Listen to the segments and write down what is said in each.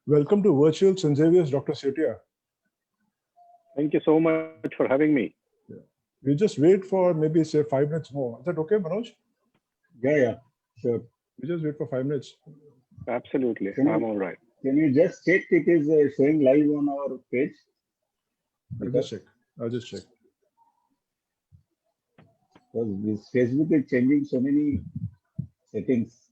Welcome to Virtual St. Xavier's, Dr. Setia. Thank you so much for having me. We'll just wait for maybe say 5 minutes more. Is that okay, Manoj? Yeah, sure. We just wait for 5 minutes. Absolutely, I'm all right. Can you just check it is showing live on our page? I'll just check. Because this Facebook is changing so many settings.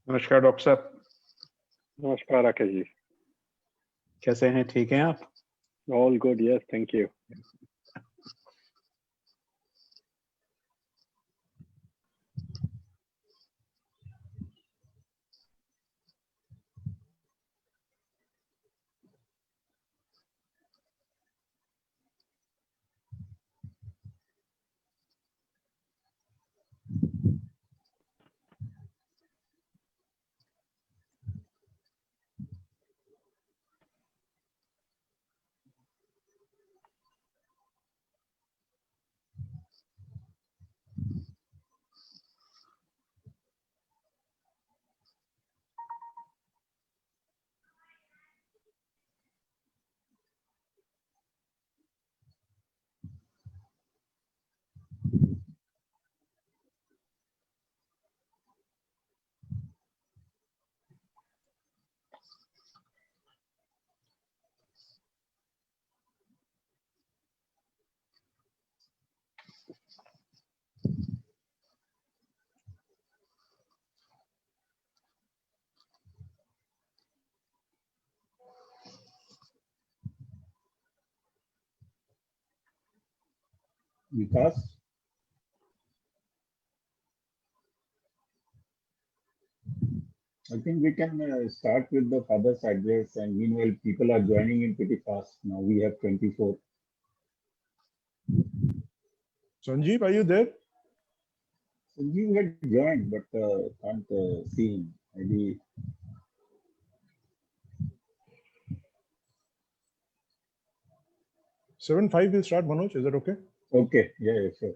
नमस्कार doctor साहब। नमस्कार राकेश जी। कैसे हैं, ठीक हैं आप? All good, yes, thank you. Vikas? I think we can start with the father's address, and meanwhile people are joining in pretty fast. Now we have 24. Sanjeev, are you there? Sanjeev had joined, but can't see him. Maybe 7:05 will start, Manoj. Is that okay? okay. Yeah, sure.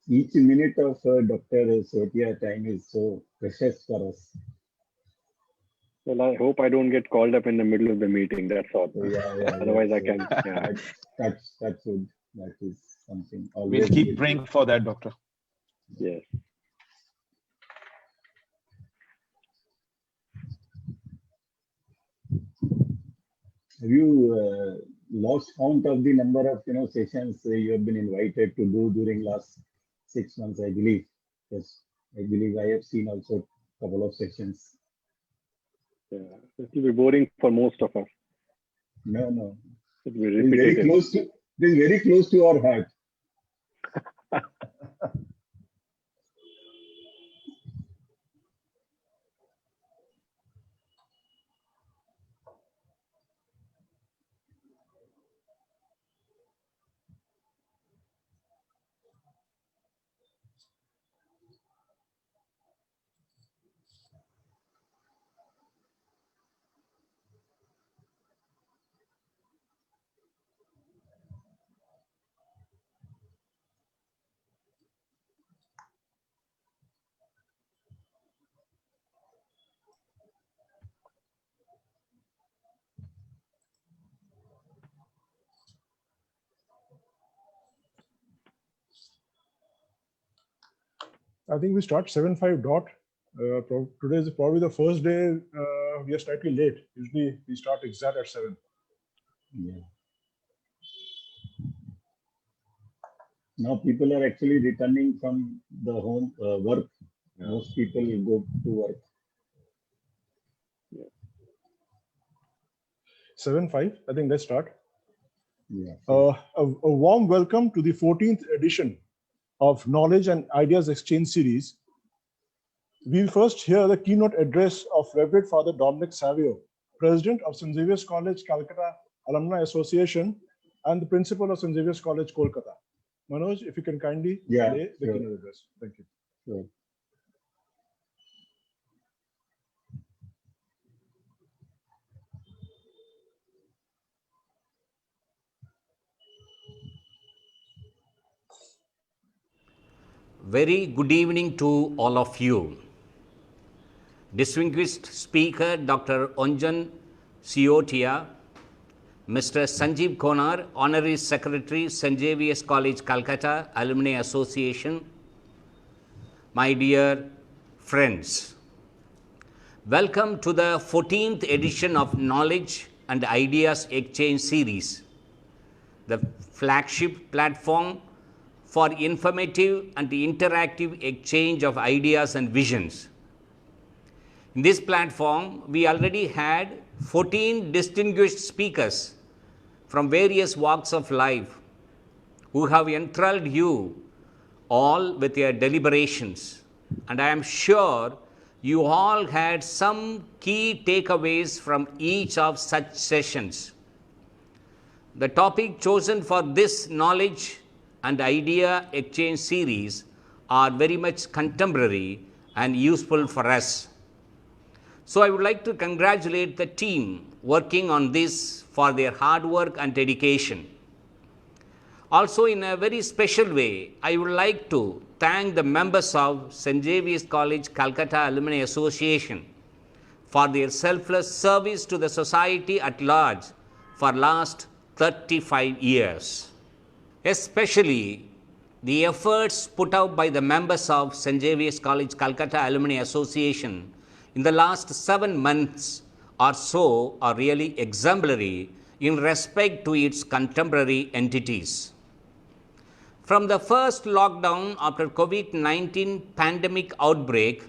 Each minute of Dr. Setia time is so precious for us. Well, I hope I don't get called up in the middle of the meeting, that's all. Yeah. Otherwise I can, yeah. That's good. That is something. We'll keep praying for that, doctor. Yes. Have you lost count of the number of sessions you have been invited to do during last 6 months? I believe. Yes, I believe I have seen also a couple of sessions. Yeah. It will be boring for most of us. No. It will be It is very repetitive. close to. It is very close to our heart. I think we start 7:05 dot. Today is probably the first day we are slightly late. Usually we start exact at 7. Yeah. Now people are actually returning from the home work. Yeah. Most people go to work. 7:05. I think let's start. Yeah. A warm welcome to the 14th edition of Knowledge and Ideas Exchange Series. We'll first hear the keynote address of Reverend Father Dominic Savio, President of St. Xavier's College, Calcutta Alumni Association, and the Principal of St. Xavier's College, Kolkata. Manoj, if you can kindly play the sure. keynote address. Thank you. Sure. Very good evening to all of you. Distinguished Speaker Dr. Anjan Siotia, Mr. Sanjeev Konar, Honorary Secretary, St. Xavier's College, Calcutta Alumni Association, my dear friends, welcome to the 14th edition of Knowledge and Ideas Exchange Series, the flagship platform for informative and interactive exchange of ideas and visions. In this platform, we already had 14 distinguished speakers from various walks of life who have enthralled you all with their deliberations. And I am sure you all had some key takeaways from each of such sessions. The topic chosen for this knowledge and idea exchange series are very much contemporary and useful for us. So I would like to congratulate the team working on this for their hard work and dedication. Also, in a very special way, I would like to thank the members of St. Xavier's College, Calcutta Alumni Association for their selfless service to the society at large for last 35 years. Especially the efforts put out by the members of St. Xavier's College, Calcutta Alumni Association in the last 7 months or so are really exemplary in respect to its contemporary entities. From the first lockdown after COVID-19 pandemic outbreak,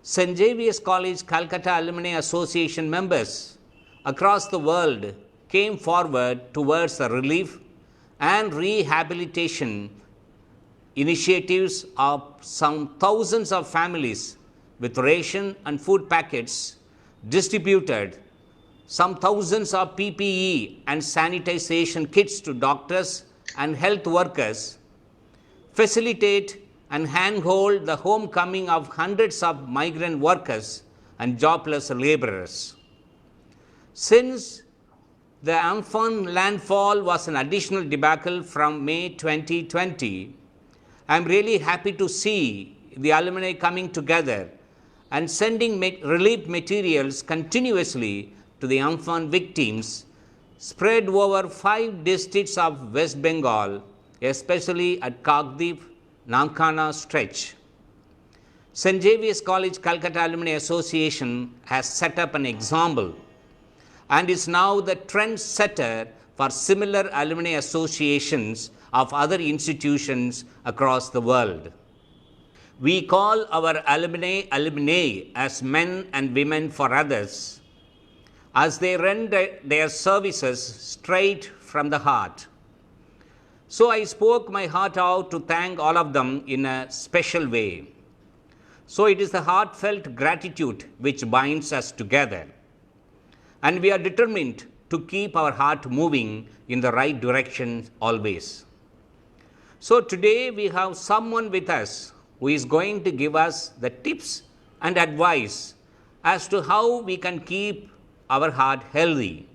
St. Xavier's College, Calcutta Alumni Association members across the world came forward towards the relief and rehabilitation initiatives of some thousands of families with ration and food packets distributed, some thousands of PPE and sanitization kits to doctors and health workers, facilitate and handhold the homecoming of hundreds of migrant workers and jobless laborers. Since the Amphan landfall was an additional debacle from May 2020, I am really happy to see the alumni coming together and sending relief materials continuously to the Amphan victims spread over 5 districts of West Bengal, especially at Kagdip, Namkhana stretch. St. Xavier's College, Calcutta Alumni Association has set up an example and is now the trendsetter for similar alumni associations of other institutions across the world. We call our alumni as men and women for others, as they render their services straight from the heart. So I spoke my heart out to thank all of them in a special way. So it is the heartfelt gratitude which binds us together. And we are determined to keep our heart moving in the right direction always. So today we have someone with us who is going to give us the tips and advice as to how we can keep our heart healthy,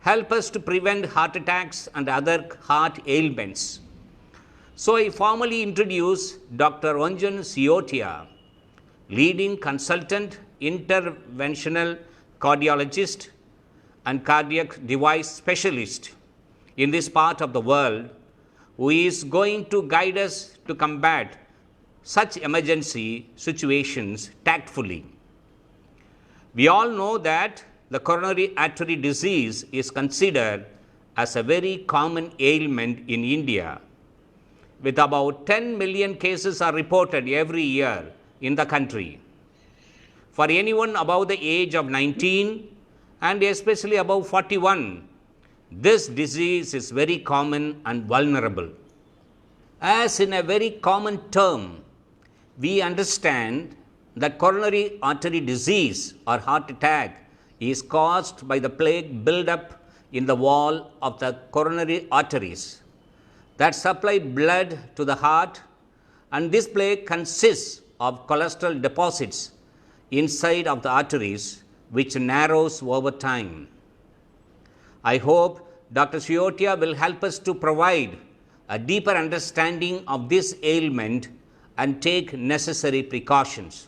help us to prevent heart attacks and other heart ailments. So I formally introduce Dr. Anjan Siotia, leading consultant, interventional cardiologist and cardiac device specialist in this part of the world, who is going to guide us to combat such emergency situations tactfully. We all know that the coronary artery disease is considered as a very common ailment in India, with about 10 million cases are reported every year in the country. For anyone above the age of 19 and especially above 41, this disease is very common and vulnerable. As in a very common term, we understand that coronary artery disease or heart attack is caused by the plaque buildup in the wall of the coronary arteries that supply blood to the heart, and this plaque consists of cholesterol deposits inside of the arteries which narrows over time. I hope Dr. Siotia will help us to provide a deeper understanding of this ailment and take necessary precautions.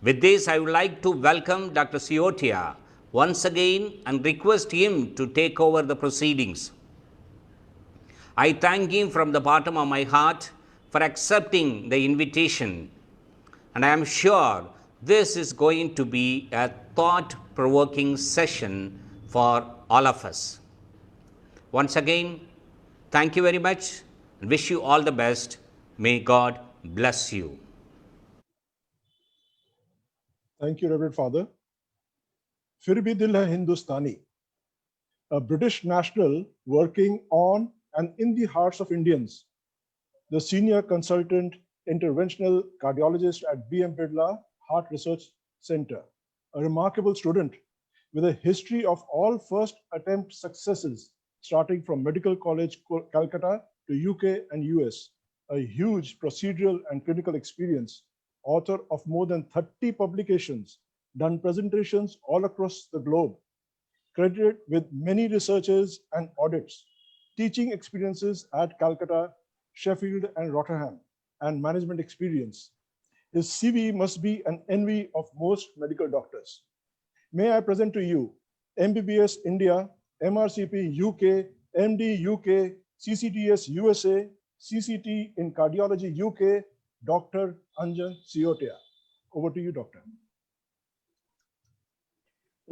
With this, I would like to welcome Dr. Siotia once again and request him to take over the proceedings. I thank him from the bottom of my heart for accepting the invitation, and I am sure this is going to be a thought-provoking session for all of us. Once again, thank you very much and wish you all the best. May God bless you. Thank you, Reverend Father. Fir bhi dil hai Hindustani, a British national working on and in the hearts of Indians, the senior consultant interventional cardiologist at B.M. Birla Heart Research Center, a remarkable student with a history of all first attempt successes, starting from Medical College, Calcutta to UK and US, a huge procedural and clinical experience, author of more than 30 publications, done presentations all across the globe, credited with many researches and audits, teaching experiences at Calcutta, Sheffield and Rotterdam, and management experience. His CV must be an envy of most medical doctors. May I present to you MBBS India, MRCP UK, MD UK, CCTS USA, CCT in Cardiology UK, Dr. Anjan Siotia. Over to you, Doctor.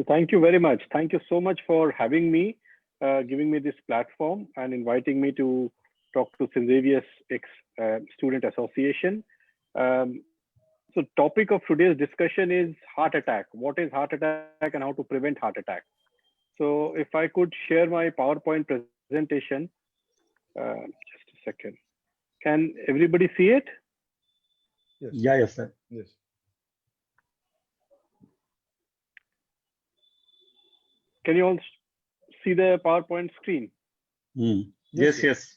Thank you very much. Thank you so much for having me, giving me this platform and inviting me to talk to St. Xavier's Student Association. So topic of today's discussion is heart attack. What is heart attack and how to prevent heart attack? So if I could share my PowerPoint presentation, just a second. Can everybody see it? Yes. Yeah, yes, sir. Yes. Can you all see the PowerPoint screen? Yes, Yes, yes.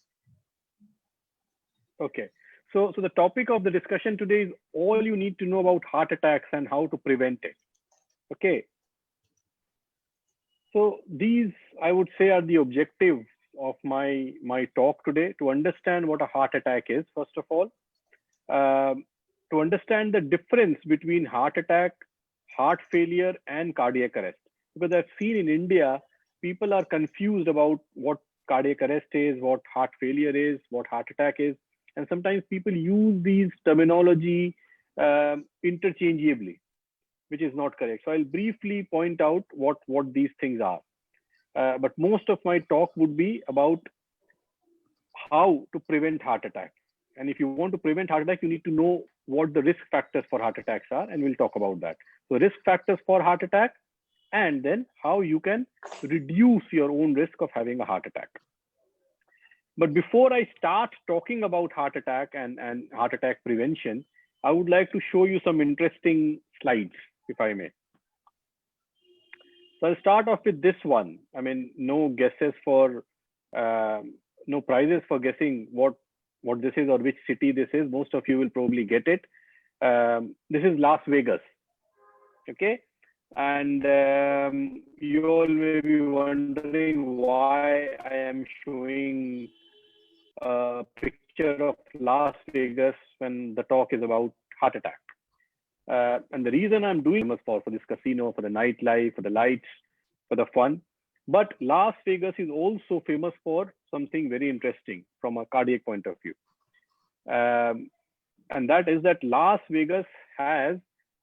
Okay. So the topic of the discussion today is all you need to know about heart attacks and how to prevent it. Okay. So these, I would say, are the objectives of my talk today: to understand what a heart attack is, first of all, to understand the difference between heart attack, heart failure, and cardiac arrest. Because I've seen in India, people are confused about what cardiac arrest is, what heart failure is, what heart attack is. And sometimes people use these terminology interchangeably, which is not correct. So I'll briefly point out what these things are. But most of my talk would be about how to prevent heart attack. And if you want to prevent heart attack, you need to know what the risk factors for heart attacks are, and we'll talk about that. So risk factors for heart attack, and then how you can reduce your own risk of having a heart attack. But before I start talking about heart attack and heart attack prevention, I would like to show you some interesting slides, if I may. So I'll start off with this one. I mean, no guesses for, no prizes for guessing what this is or which city this is. Most of you will probably get it. This is Las Vegas. Okay. And you all may be wondering why I am showing a picture of Las Vegas when the talk is about heart attack. And the reason I'm doing this for this casino, for the nightlife, for the lights, for the fun. But Las Vegas is also famous for something very interesting from a cardiac point of view. and that is that Las Vegas has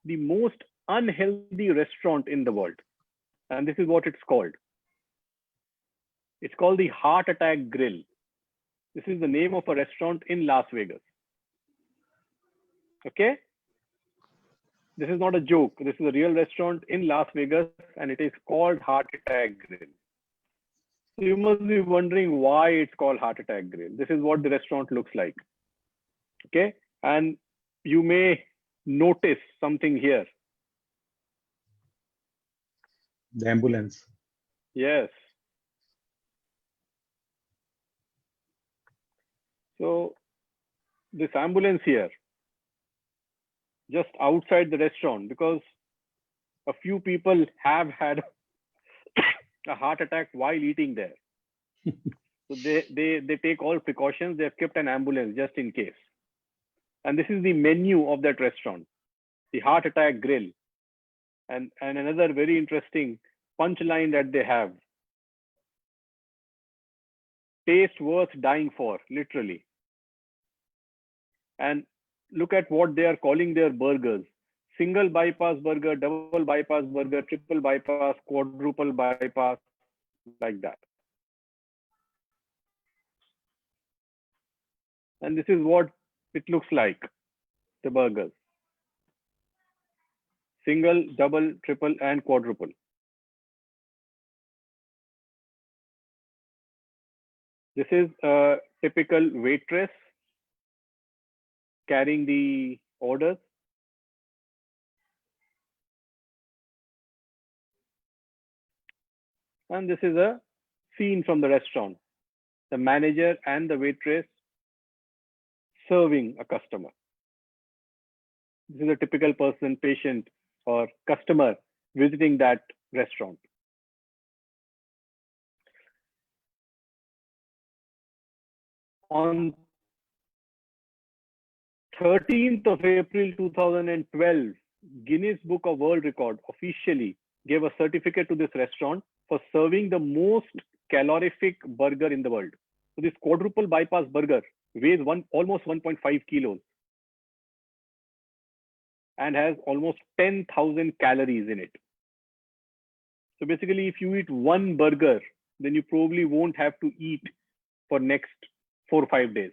the most unhealthy restaurant in the world. And this is what it's called. It's called the Heart Attack Grill. This is the name of a restaurant in Las Vegas. Okay? This is not a joke. This is a real restaurant in Las Vegas, and it is called Heart Attack Grill. So you must be wondering why it's called Heart Attack Grill. This is what the restaurant looks like. Okay? And you may notice something here. The ambulance. Yes. So this ambulance here, just outside the restaurant, because a few people have had a heart attack while eating there. So they take all precautions. They have kept an ambulance just in case. And this is the menu of that restaurant, the Heart Attack Grill. And another very interesting punchline that they have: taste worth dying for, literally. And look at what they are calling their burgers: single bypass burger, double bypass burger, triple bypass, quadruple bypass, like that. And this is what it looks like, the burgers: single, double, triple, and quadruple. This is a typical waitress carrying the orders. And this is a scene from the restaurant: the manager and the waitress serving a customer. This is a typical person, patient, or customer visiting that restaurant. On 13th of April 2012, Guinness Book of World Record officially gave a certificate to this restaurant for serving the most calorific burger in the world. So this quadruple bypass burger weighs almost 1.5 kilos and has almost 10,000 calories in it. So basically, if you eat one burger, then you probably won't have to eat for next 4 or 5 days.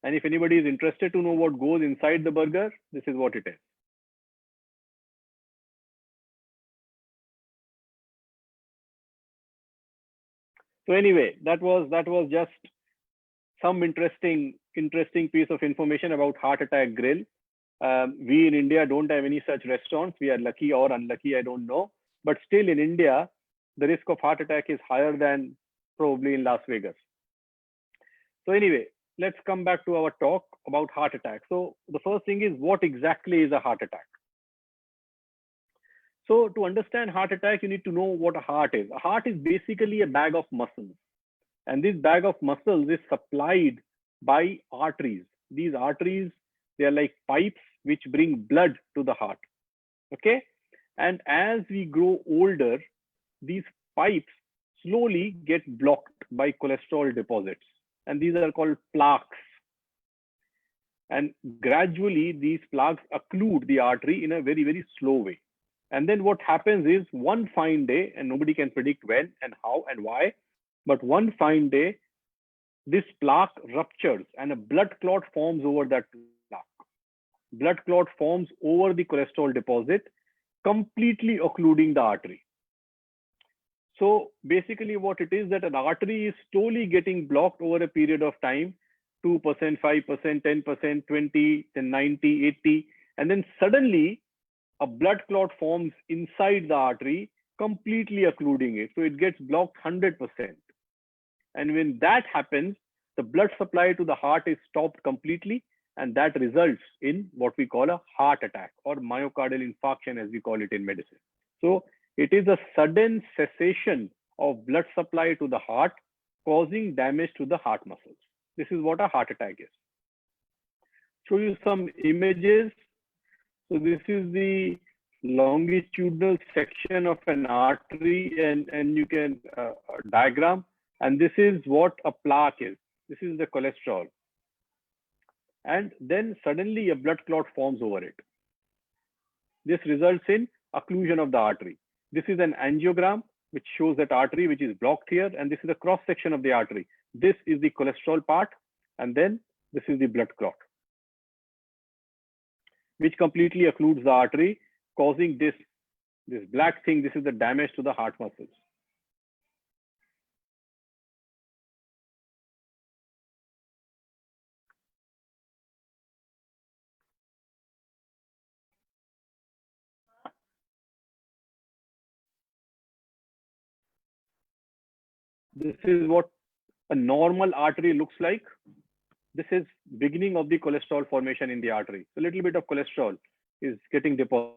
And if anybody is interested to know what goes inside the burger, this is what it is. So anyway, that was just some interesting piece of information about Heart Attack Grill. We in India don't have any such restaurants. We are lucky or unlucky, I don't know. But still in India, the risk of heart attack is higher than probably in Las Vegas. So anyway, let's come back to our talk about heart attack. So the first thing is, what exactly is a heart attack? So to understand heart attack, you need to know what a heart is. A heart is basically a bag of muscles. And this bag of muscles is supplied by arteries. These arteries, they are like pipes which bring blood to the heart. Okay? And as we grow older, these pipes slowly get blocked by cholesterol deposits. And these are called plaques. And gradually, these plaques occlude the artery in a very, very slow way. And then what happens is, one fine day, and nobody can predict when and how and why, but one fine day, this plaque ruptures and a blood clot forms over that plaque. Blood clot forms over the cholesterol deposit, completely occluding the artery. So basically what it is, that an artery is slowly getting blocked over a period of time, 2%, 5%, 10%, 20, then 90, 80, and then suddenly a blood clot forms inside the artery, completely occluding it. So it gets blocked 100%. And when that happens, the blood supply to the heart is stopped completely, and that results in what we call a heart attack, or myocardial infarction as we call it in medicine. So it is a sudden cessation of blood supply to the heart, causing damage to the heart muscles. This is what a heart attack is. Show you some images. So this is the longitudinal section of an artery, and you can diagram. And this is what a plaque is. This is the cholesterol. And then suddenly a blood clot forms over it. This results in occlusion of the artery. This is an angiogram which shows that artery which is blocked here, and this is a cross section of the artery. This is the cholesterol part, and then this is the blood clot, which completely occludes the artery, causing this black thing. This is the damage to the heart muscles. This is what a normal artery looks like. This is beginning of the cholesterol formation in the artery. So a little bit of cholesterol is getting deposited.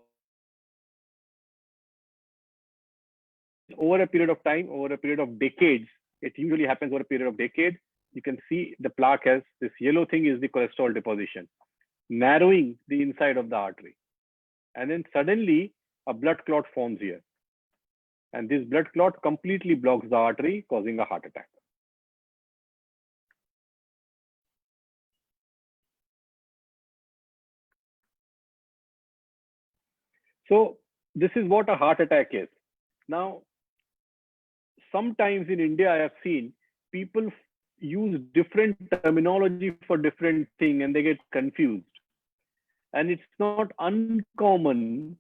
Over a period of time, over a period of decades, it usually happens over a period of decades. You can see the plaque has this yellow thing is the cholesterol deposition, narrowing the inside of the artery. And then suddenly a blood clot forms here. And this blood clot completely blocks the artery, causing a heart attack. So this is what a heart attack is. Now, sometimes in India, I have seen people use different terminology for different things and they get confused. And it's not uncommon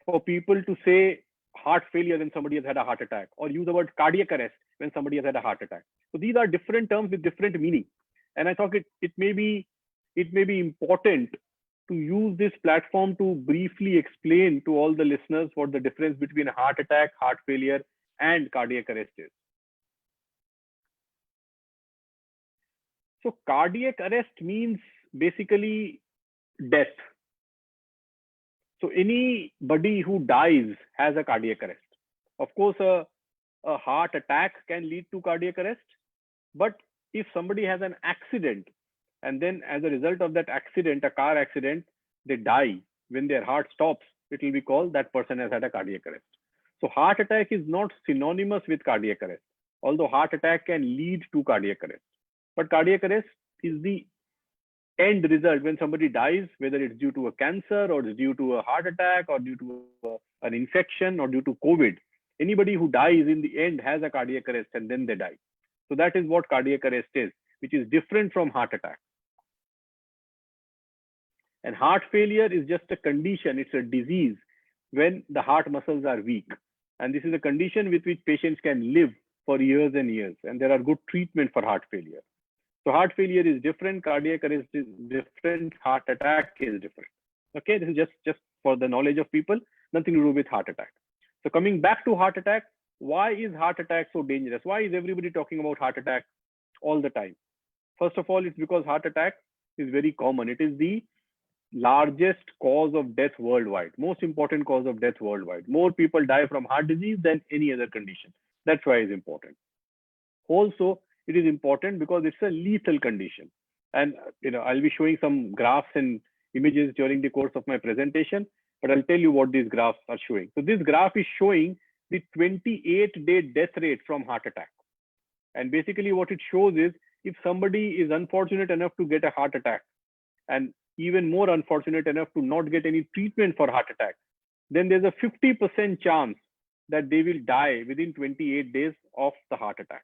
for people to say heart failure when somebody has had a heart attack, or use the word cardiac arrest when somebody has had a heart attack. So these are different terms with different meaning. And I thought it may be important to use this platform to briefly explain to all the listeners what the difference between a heart attack, heart failure, and cardiac arrest is. So cardiac arrest means basically death. So anybody who dies has a cardiac arrest. Of course, a heart attack can lead to cardiac arrest. But if somebody has an accident, and then as a result of that accident, a car accident, they die, when their heart stops, it will be called that person has had a cardiac arrest. So heart attack is not synonymous with cardiac arrest, although heart attack can lead to cardiac arrest. But cardiac arrest is the end result when somebody dies, whether it's due to a cancer or it's due to a heart attack or due to an infection or due to COVID. Anybody who dies in the end has a cardiac arrest and then they die. So that is what cardiac arrest is, which is different from heart attack. And heart failure is just a condition, it's a disease when the heart muscles are weak. And this is a condition with which patients can live for years and years. And there are good treatment for heart failure. So heart failure is different, cardiac arrest is different, heart attack is different. Okay, this is just for the knowledge of people, nothing to do with heart attack. So coming back to heart attack, why is heart attack so dangerous? Why is everybody talking about heart attack all the time? First of all, it's because heart attack is very common. It is the largest cause of death worldwide, most important cause of death worldwide. More people die from heart disease than any other condition. That's why it's important. Also, it is important because it's a lethal condition. And I'll be showing some graphs and images during the course of my presentation, but I'll tell you what these graphs are showing. So this graph is showing the 28-day death rate from heart attack. And basically what it shows is if somebody is unfortunate enough to get a heart attack, and even more unfortunate enough to not get any treatment for heart attack, then there's a 50% chance that they will die within 28 days of the heart attack,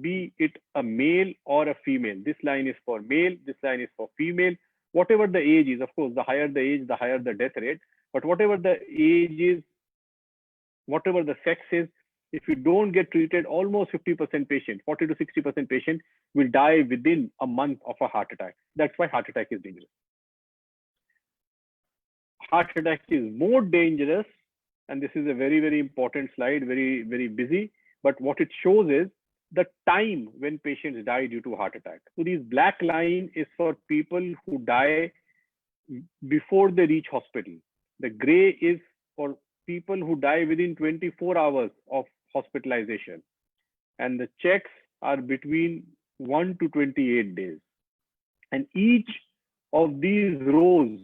be it a male or a female. This line is for male, this line is for female. Whatever the age is, of course, the higher the age, the higher the death rate. But whatever the age is, whatever the sex is, if you don't get treated, almost 50% patient, 40 to 60% patient will die within a month of a heart attack. That's why heart attack is dangerous. Heart attack is more dangerous, and this is a very, very important slide, very, very busy. But what it shows is the time when patients die due to heart attack. So this black line is for people who die before they reach hospital. The gray is for people who die within 24 hours of hospitalization. And the checks are between 1 to 28 days. And each of these rows,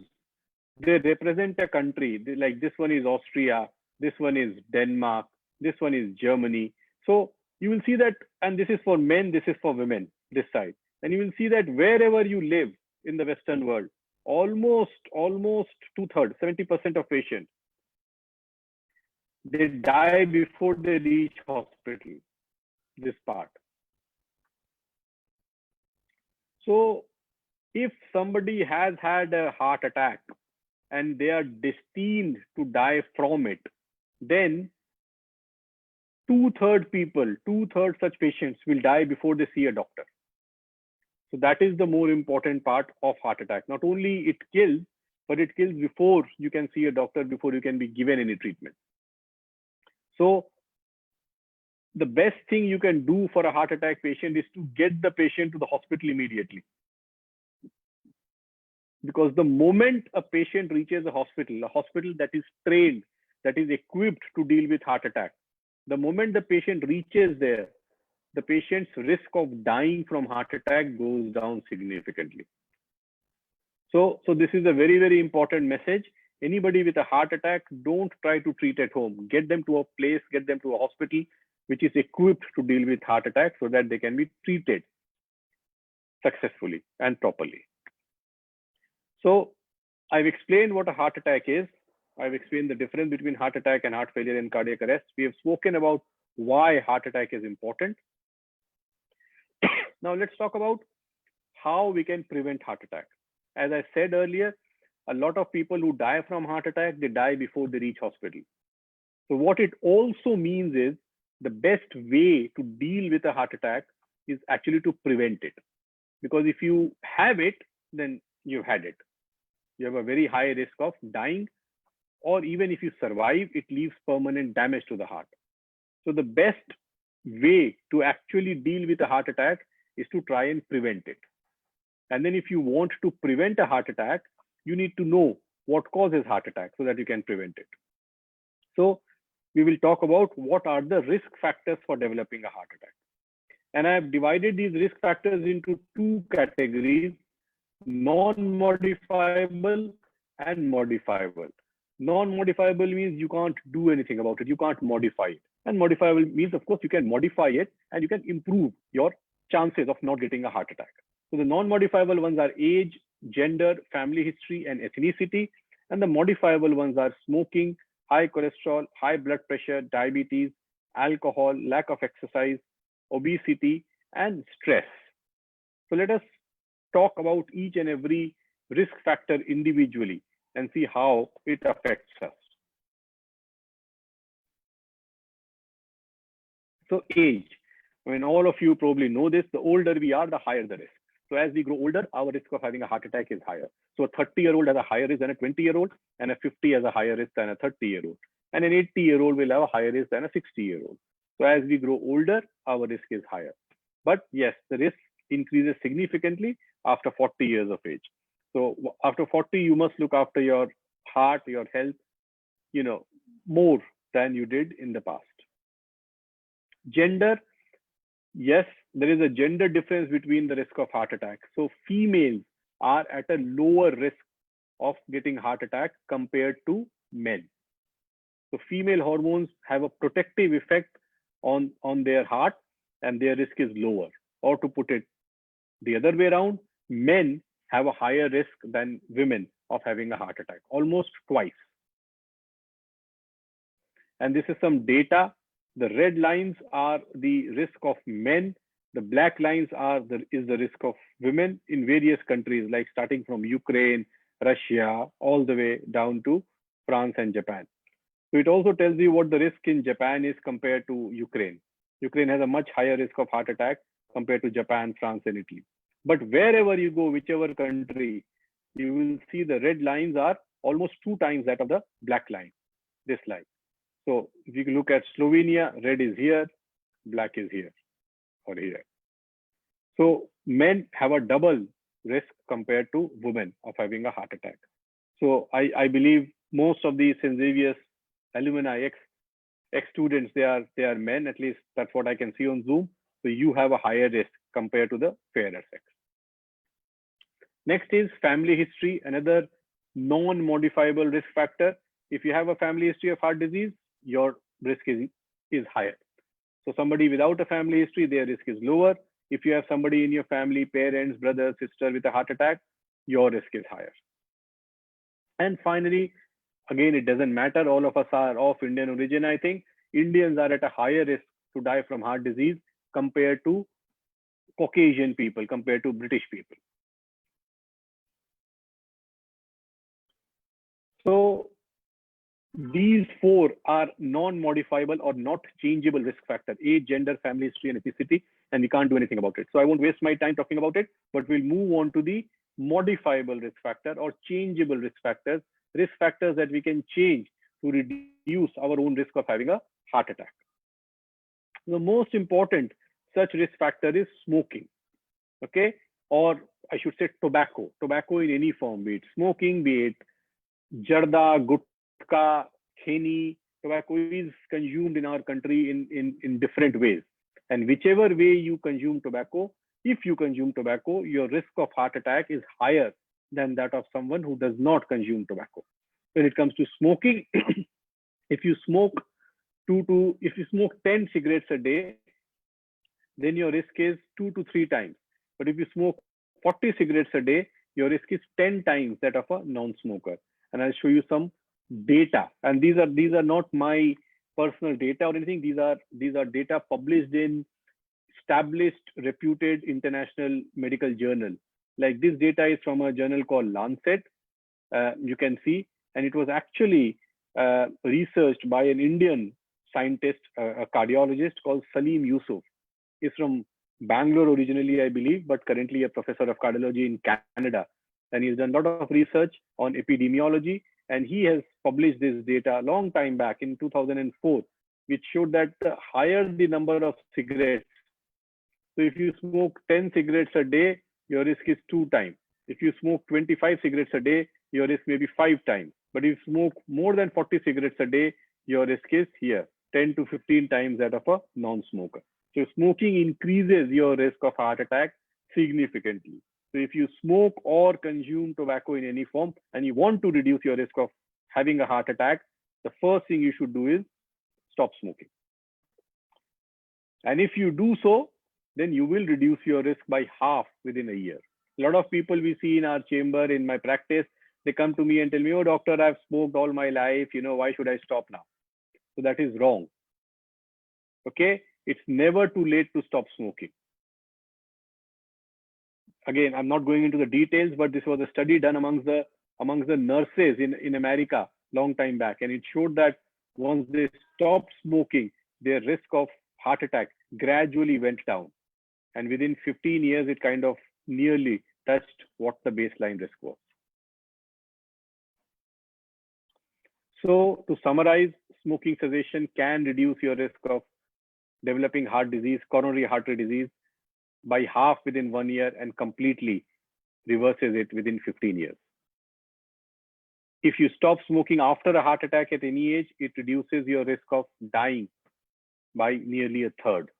they represent a country. Like this one is Austria, this one is Denmark, this one is Germany. So you will see that, and this is for men, this is for women, this side. And you will see that wherever you live in the Western world, almost 2/3, 70% of patients, they die before they reach hospital, this part. So if somebody has had a heart attack and they are destined to die from it, then 2/3 such patients will die before they see a doctor. So that is the more important part of heart attack. Not only it kills, but it kills before you can see a doctor, before you can be given any treatment. So the best thing you can do for a heart attack patient is to get the patient to the hospital immediately. Because the moment a patient reaches a hospital that is trained, that is equipped to deal with heart attack, the moment the patient reaches there, the patient's risk of dying from heart attack goes down significantly. So this is a very, very important message. Anybody with a heart attack, don't try to treat at home. Get them to a place, get them to a hospital which is equipped to deal with heart attack so that they can be treated successfully and properly. So I've explained what a heart attack is. I've explained the difference between heart attack and heart failure and cardiac arrest. We have spoken about why heart attack is important. Now let's talk about how we can prevent heart attack. As I said earlier, a lot of people who die from heart attack, they die before they reach hospital. So what it also means is the best way to deal with a heart attack is actually to prevent it. Because if you have it, then you've had it. You have a very high risk of dying, or even if you survive, it leaves permanent damage to the heart. So the best way to actually deal with a heart attack is to try and prevent it. And then if you want to prevent a heart attack, you need to know what causes heart attack so that you can prevent it. So we will talk about what are the risk factors for developing a heart attack. And I have divided these risk factors into two categories: non-modifiable and modifiable. Non-modifiable means you can't do anything about it. You can't modify it. And modifiable means, of course, you can modify it and you can improve your chances of not getting a heart attack. So the non-modifiable ones are age, gender, family history, and ethnicity. And the modifiable ones are smoking, high cholesterol, high blood pressure, diabetes, alcohol, lack of exercise, obesity, and stress. So let us talk about each and every risk factor individually and see how it affects us. So age, I mean, all of you probably know this, the older we are, the higher the risk. So as we grow older, our risk of having a heart attack is higher. So a 30-year-old has a higher risk than a 20-year-old, and a 50 has a higher risk than a 30-year-old. And an 80-year-old will have a higher risk than a 60-year-old. So as we grow older, our risk is higher. But yes, the risk increases significantly after 40 years of age. So after 40, you must look after your heart, your health, more than you did in the past. Gender, yes, there is a gender difference between the risk of heart attack. So females are at a lower risk of getting heart attack compared to men. So female hormones have a protective effect on their heart and their risk is lower. Or to put it the other way around, men have a higher risk than women of having a heart attack, almost twice. And this is some data. The red lines are the risk of men. The black lines is the risk of women in various countries, like starting from Ukraine, Russia, all the way down to France and Japan. So it also tells you what the risk in Japan is compared to Ukraine. Ukraine has a much higher risk of heart attack compared to Japan, France, and Italy. But wherever you go, whichever country, you will see the red lines are almost 2 times that of the black line, this line. So if you look at Slovenia, red is here, black is here or here. So men have a double risk compared to women of having a heart attack. So I believe most of the St. Xavier's alumni, ex-students, they are men, at least that's what I can see on Zoom. So you have a higher risk compared to the fairer sex. Next is family history, another non-modifiable risk factor. If you have a family history of heart disease, your risk is higher. So somebody without a family history, their risk is lower. If you have somebody in your family, parents, brother, sister with a heart attack, your risk is higher. And finally, again, it doesn't matter. All of us are of Indian origin, I think. Indians are at a higher risk to die from heart disease compared to Caucasian people, compared to British people. So these four are non-modifiable or not changeable risk factors: age, gender, family history, and ethnicity, and we can't do anything about it. So I won't waste my time talking about it, but we'll move on to the modifiable risk factor or changeable risk factors that we can change to reduce our own risk of having a heart attack. The most important such risk factor is smoking, okay? Or I should say tobacco in any form, be it smoking, be it jarda, gutka, kheni. Tobacco is consumed in our country in different ways. And whichever way you consume tobacco, if you consume tobacco, your risk of heart attack is higher than that of someone who does not consume tobacco. When it comes to smoking, if you smoke 10 cigarettes a day, then your risk is 2 to 3 times. But if you smoke 40 cigarettes a day, your risk is 10 times that of a non-smoker. And I'll show you some data. And these are not my personal data or anything. These are data published in established, reputed international medical journal. Like this data is from a journal called Lancet. You can see, and it was actually researched by an Indian scientist, a cardiologist called Salim Yusuf. He's from Bangalore originally, I believe, but currently a professor of cardiology in Canada. And he's done a lot of research on epidemiology. And he has published this data a long time back in 2004, which showed that the higher the number of cigarettes. So if you smoke 10 cigarettes a day, your risk is 2 times. If you smoke 25 cigarettes a day, your risk may be 5 times. But if you smoke more than 40 cigarettes a day, your risk is here, 10 to 15 times that of a non-smoker. So smoking increases your risk of heart attack significantly. So if you smoke or consume tobacco in any form and you want to reduce your risk of having a heart attack, the first thing you should do is stop smoking. And if you do so, then you will reduce your risk by half within a year. A lot of people we see in our chamber, in my practice, they come to me and tell me, oh, doctor, I've smoked all my life. Why should I stop now? So that is wrong. Okay. It's never too late to stop smoking. Again, I'm not going into the details, but this was a study done amongst the nurses in America long time back. And it showed that once they stopped smoking, their risk of heart attack gradually went down. And within 15 years, it kind of nearly touched what the baseline risk was. So to summarize, smoking cessation can reduce your risk of developing heart disease, coronary artery disease, by half within 1 year and completely reverses it within 15 years. If you stop smoking after a heart attack at any age, it reduces your risk of dying by nearly a third.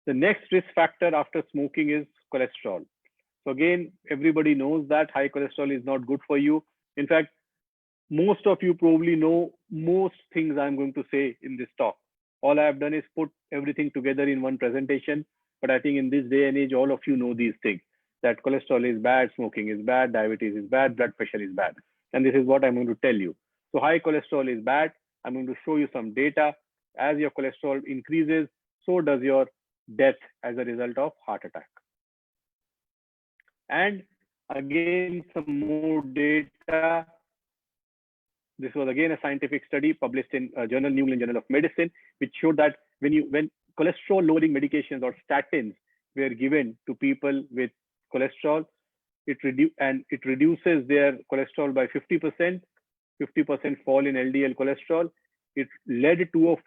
The next risk factor after smoking is cholesterol. So again, everybody knows that high cholesterol is not good for you. In fact, most of you probably know most things I'm going to say in this talk. All I have done is put everything together in one presentation. But I think in this day and age, all of you know these things, that cholesterol is bad, smoking is bad, diabetes is bad, blood pressure is bad. And this is what I'm going to tell you. So high cholesterol is bad. I'm going to show you some data. As your cholesterol increases, so does your death as a result of heart attack. And again, some more data. This was again a scientific study published in journal New England Journal of Medicine, which showed that when cholesterol lowering medications or statins were given to people with cholesterol, it reduces their cholesterol by 50%, 50% fall in LDL cholesterol. It led to a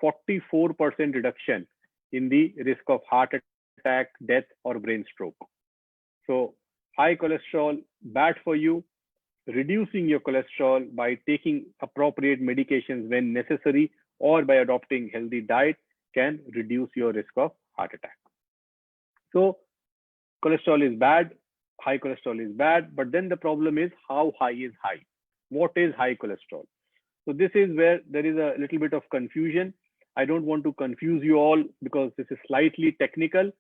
44% reduction in the risk of heart attack, death, or brain stroke. So high cholesterol, bad for you. Reducing your cholesterol by taking appropriate medications when necessary or by adopting healthy diet can reduce your risk of heart attack. So cholesterol is bad, high cholesterol is bad, but then the problem is how high is high? What is high cholesterol? So this is where there is a little bit of confusion. I don't want to confuse you all because this is slightly technical,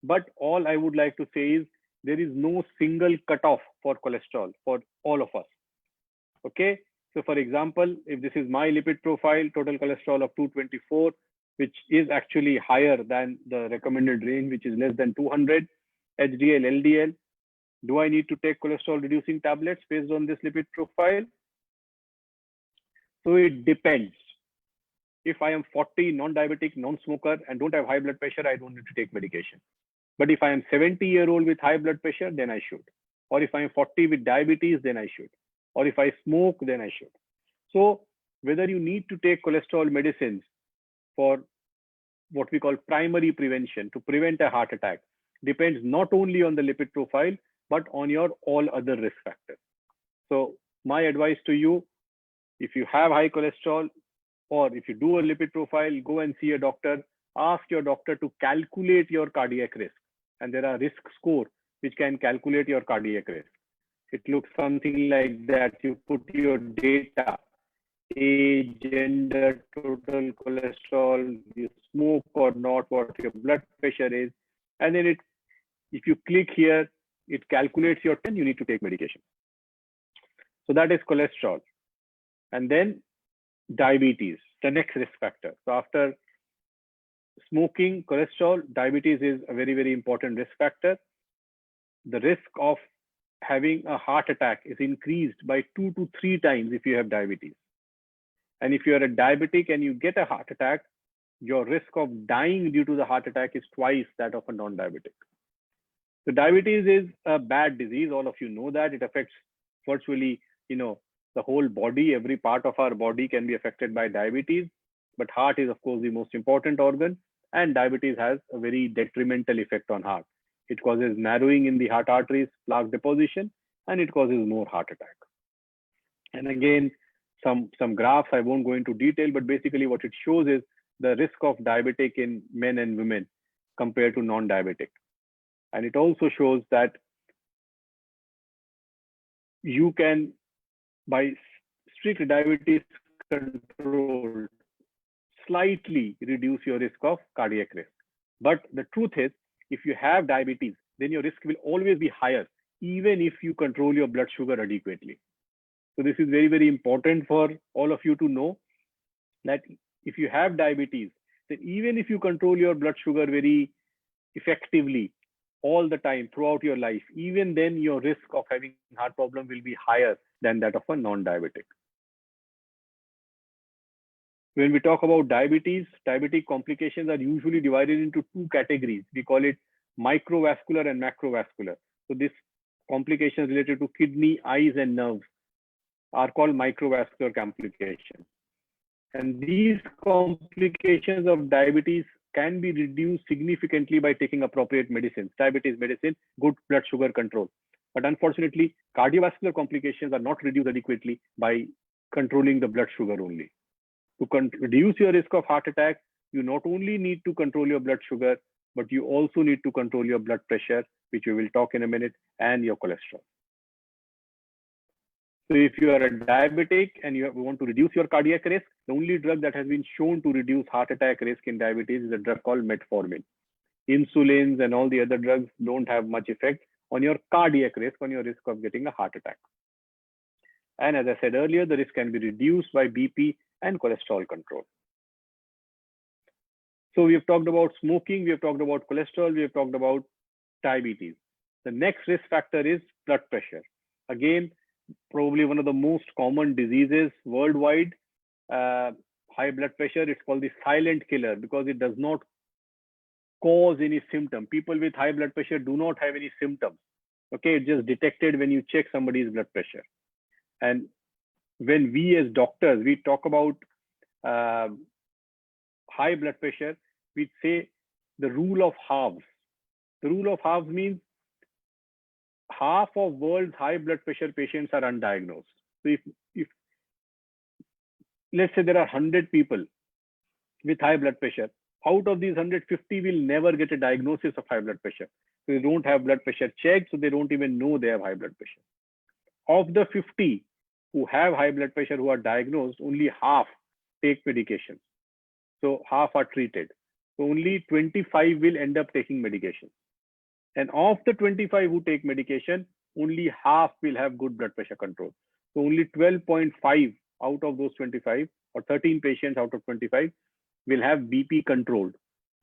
but all I would like to say is there is no single cutoff for cholesterol for all of us. Okay. So for example, if this is my lipid profile, total cholesterol of 224, which is actually higher than the recommended range, which is less than 200, HDL, LDL, do I need to take cholesterol reducing tablets based on this lipid profile? So it depends. If I am 40, non-diabetic, non-smoker, and don't have high blood pressure, I don't need to take medication. But if I am 70-year-old with high blood pressure, then I should. Or if I am 40 with diabetes, then I should. Or if I smoke, then I should. So whether you need to take cholesterol medicines for what we call primary prevention to prevent a heart attack depends not only on the lipid profile, but on your all other risk factors. So my advice to you, if you have high cholesterol, or if you do a lipid profile, go and see a doctor. Ask your doctor to calculate your cardiac risk. And there are risk scores which can calculate your cardiac risk. It looks something like that. You put your data, age, gender, total cholesterol, you smoke or not, what your blood pressure is. And then if you click here, it calculates your 10, you need to take medication. So that is cholesterol. And then diabetes, the next risk factor. So after smoking, cholesterol, diabetes is a very, very important risk factor. The risk of having a heart attack is increased by 2 to 3 times if you have diabetes. And if you are a diabetic and you get a heart attack, your risk of dying due to the heart attack is twice that of a non-diabetic. So diabetes is a bad disease. All of you know that. It affects virtually, the whole body. Every part of our body can be affected by diabetes. But heart is, of course, the most important organ. And diabetes has a very detrimental effect on heart. It causes narrowing in the heart arteries, plaque deposition, and it causes more heart attack. And again, some graphs, I won't go into detail, but basically what it shows is the risk of diabetic in men and women compared to non-diabetic. And it also shows that you can, by strict diabetes control, slightly reduce your risk of cardiac risk. But the truth is, if you have diabetes, then your risk will always be higher, even if you control your blood sugar adequately. So this is very, very important for all of you to know that if you have diabetes, then even if you control your blood sugar very effectively all the time throughout your life, even then your risk of having heart problem will be higher than that of a non-diabetic. When we talk about diabetes, diabetic complications are usually divided into 2 categories. We call it microvascular and macrovascular. So these complications related to kidney, eyes, and nerves are called microvascular complications. And these complications of diabetes can be reduced significantly by taking appropriate medicines, diabetes medicine, good blood sugar control. But unfortunately, cardiovascular complications are not reduced adequately by controlling the blood sugar only. To reduce your risk of heart attack, you not only need to control your blood sugar, but you also need to control your blood pressure, which we will talk in a minute, and your cholesterol. So if you are a diabetic and you want to reduce your cardiac risk, the only drug that has been shown to reduce heart attack risk in diabetes is a drug called metformin. Insulins and all the other drugs don't have much effect on your cardiac risk, on your risk of getting a heart attack. And as I said earlier, the risk can be reduced by BP and cholesterol control. So we have talked about smoking, we have talked about cholesterol, we have talked about diabetes. The next risk factor is blood pressure. Again, probably one of the most common diseases worldwide, high blood pressure. It's called the silent killer because it does not cause any symptom. People with high blood pressure do not have any symptoms. Okay, it's just detected when you check somebody's blood pressure. And when we as doctors, we talk about high blood pressure, we say the rule of halves. The rule of halves means half of world's high blood pressure patients are undiagnosed. So if let's say there are 100 people with high blood pressure, out of these 150 will never get a diagnosis of high blood pressure. So they don't have blood pressure checked, so they don't even know they have high blood pressure. Of the 50 who have high blood pressure who are diagnosed, only half take medication. So half are treated. So only 25 will end up taking medication. And of the 25 who take medication, only half will have good blood pressure control. So only 12.5 out of those 25, or 13 patients out of 25 will have BP controlled.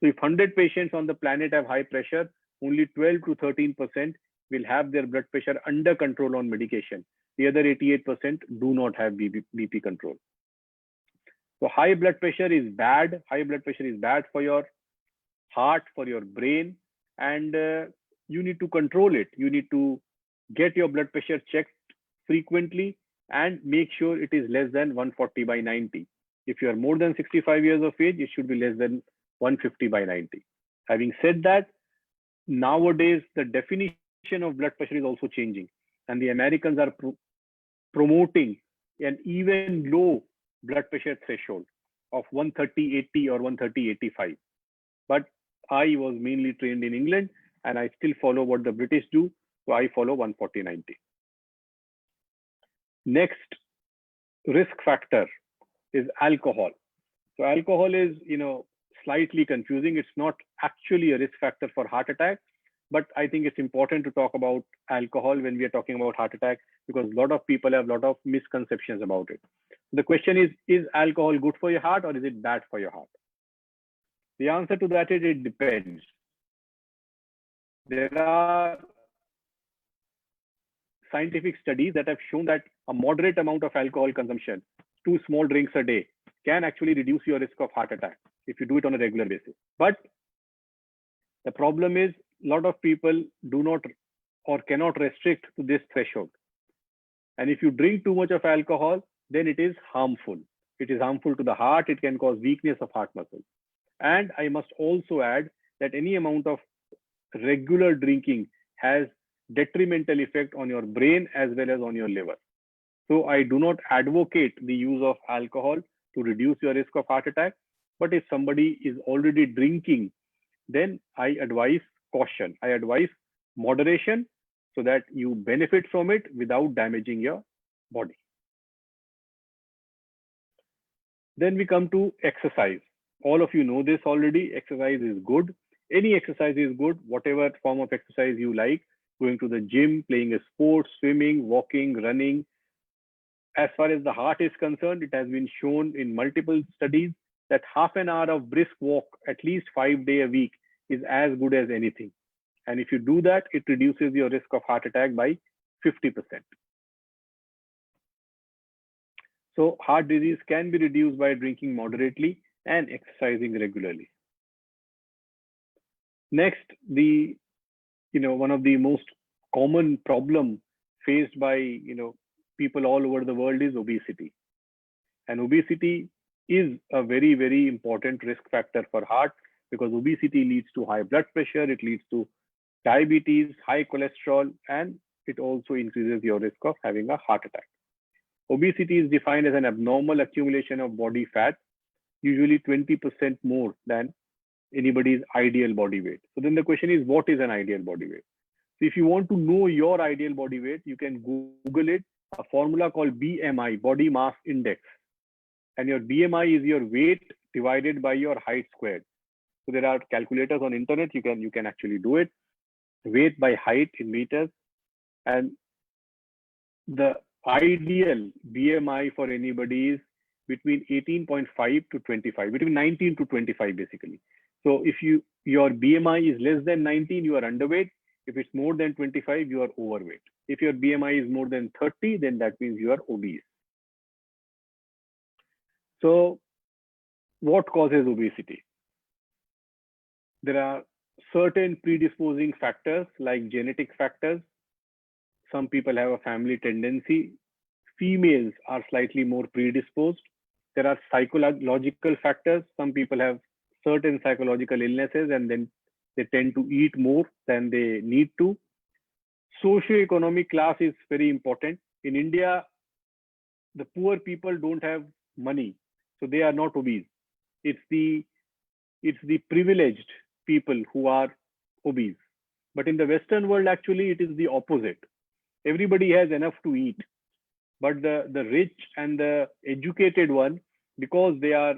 So if 100 patients on the planet have high pressure, only 12 to 13% will have their blood pressure under control on medication. The other 88% do not have BP control. So high blood pressure is bad. High blood pressure is bad for your heart, for your brain, and you need to control it. You need to get your blood pressure checked frequently and make sure it is less than 140/90. If you are more than 65 years of age, it should be less than 150/90. Having said that, nowadays the definition of blood pressure is also changing, and the Americans are promoting an even low blood pressure threshold of 130/80 or 130/85. But I was mainly trained in England, and I still follow what the British do. So I follow 140/90. Next risk factor is alcohol. So alcohol is, slightly confusing. It's not actually a risk factor for heart attack, but I think it's important to talk about alcohol when we are talking about heart attack, because a lot of people have a lot of misconceptions about it. The question is alcohol good for your heart or is it bad for your heart? The answer to that is it depends. There are scientific studies that have shown that a moderate amount of alcohol consumption, 2 small drinks a day, can actually reduce your risk of heart attack if you do it on a regular basis. But the problem is a lot of people do not or cannot restrict to this threshold. And if you drink too much of alcohol, then it is harmful. It is harmful to the heart. It can cause weakness of heart muscle. And I must also add that any amount of regular drinking has detrimental effect on your brain as well as on your liver. So I do not advocate the use of alcohol to reduce your risk of heart attack. But if somebody is already drinking, then I advise caution. I advise moderation so that you benefit from it without damaging your body. Then we come to exercise. All of you know this already. Exercise is good. Any exercise is good, whatever form of exercise you like. Going to the gym, playing a sport, swimming, walking, running. As far as the heart is concerned, it has been shown in multiple studies that half an hour of brisk walk, at least 5 days a week, is as good as anything. And if you do that, it reduces your risk of heart attack by 50%. So heart disease can be reduced by drinking moderately and exercising regularly. Next, one of the most common problem faced by people all over the world is obesity. And obesity is a very, very important risk factor for heart, because obesity leads to high blood pressure, it leads to diabetes, high cholesterol, and it also increases your risk of having a heart attack. Obesity is defined as an abnormal accumulation of body fat, usually 20% more than anybody's ideal body weight. So then the question is, what is an ideal body weight? So if you want to know your ideal body weight, you can Google it, a formula called BMI, body mass index. And your BMI is your weight divided by your height squared. So there are calculators on internet, you can actually do it. Weight by height in meters. And the ideal BMI for anybody is between 18.5 to 25, between 19 to 25 basically. So if your BMI is less than 19, you are underweight. If it's more than 25, you are overweight. If your BMI is more than 30, then that means you are obese. So what causes obesity? There are certain predisposing factors like genetic factors. Some people have a family tendency. Females are slightly more predisposed. There are psychological factors. Some people have certain psychological illnesses and then they tend to eat more than they need to. Socioeconomic class is very important. In India, the poor people don't have money, so they are not obese. It's the privileged people who are obese. But in the Western world, actually, it is the opposite. Everybody has enough to eat. But the rich and the educated one, because they are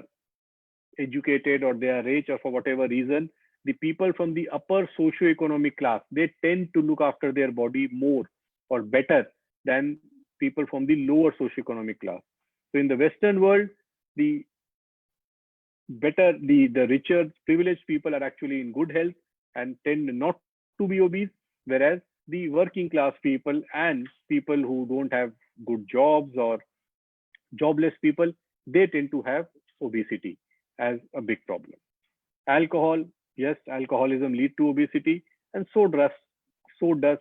educated or they are rich or for whatever reason, the people from the upper socioeconomic class, they tend to look after their body more or better than people from the lower socioeconomic class. So in the Western world, the richer, privileged people are actually in good health and tend not to be obese, whereas the working class people and people who don't have good jobs or jobless people, they tend to have obesity as a big problem. Alcohol, yes, alcoholism lead to obesity, and so does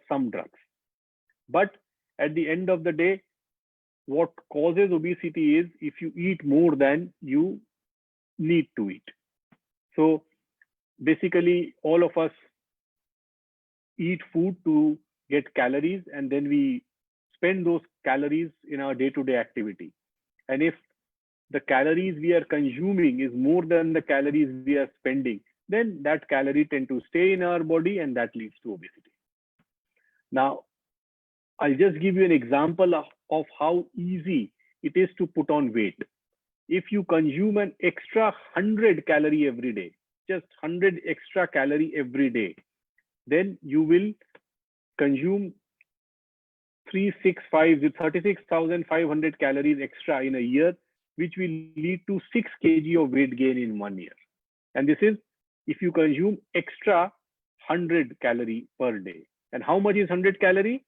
some drugs. But at the end of the day, what causes obesity is if you eat more than you need to eat. So basically, all of us eat food to get calories, and then we spend those calories in our day-to-day activity. And if the calories we are consuming is more than the calories we are spending, then that calorie tend to stay in our body, and that leads to obesity. Now, I'll just give you an example of how easy it is to put on weight. If you consume an extra 100 calorie every day, just 100 extra calorie every day, then you will consume 36,500 calories extra in a year, which will lead to 6 kg of weight gain in 1 year. And this is if you consume extra 100 calorie per day. And how much is 100 calorie?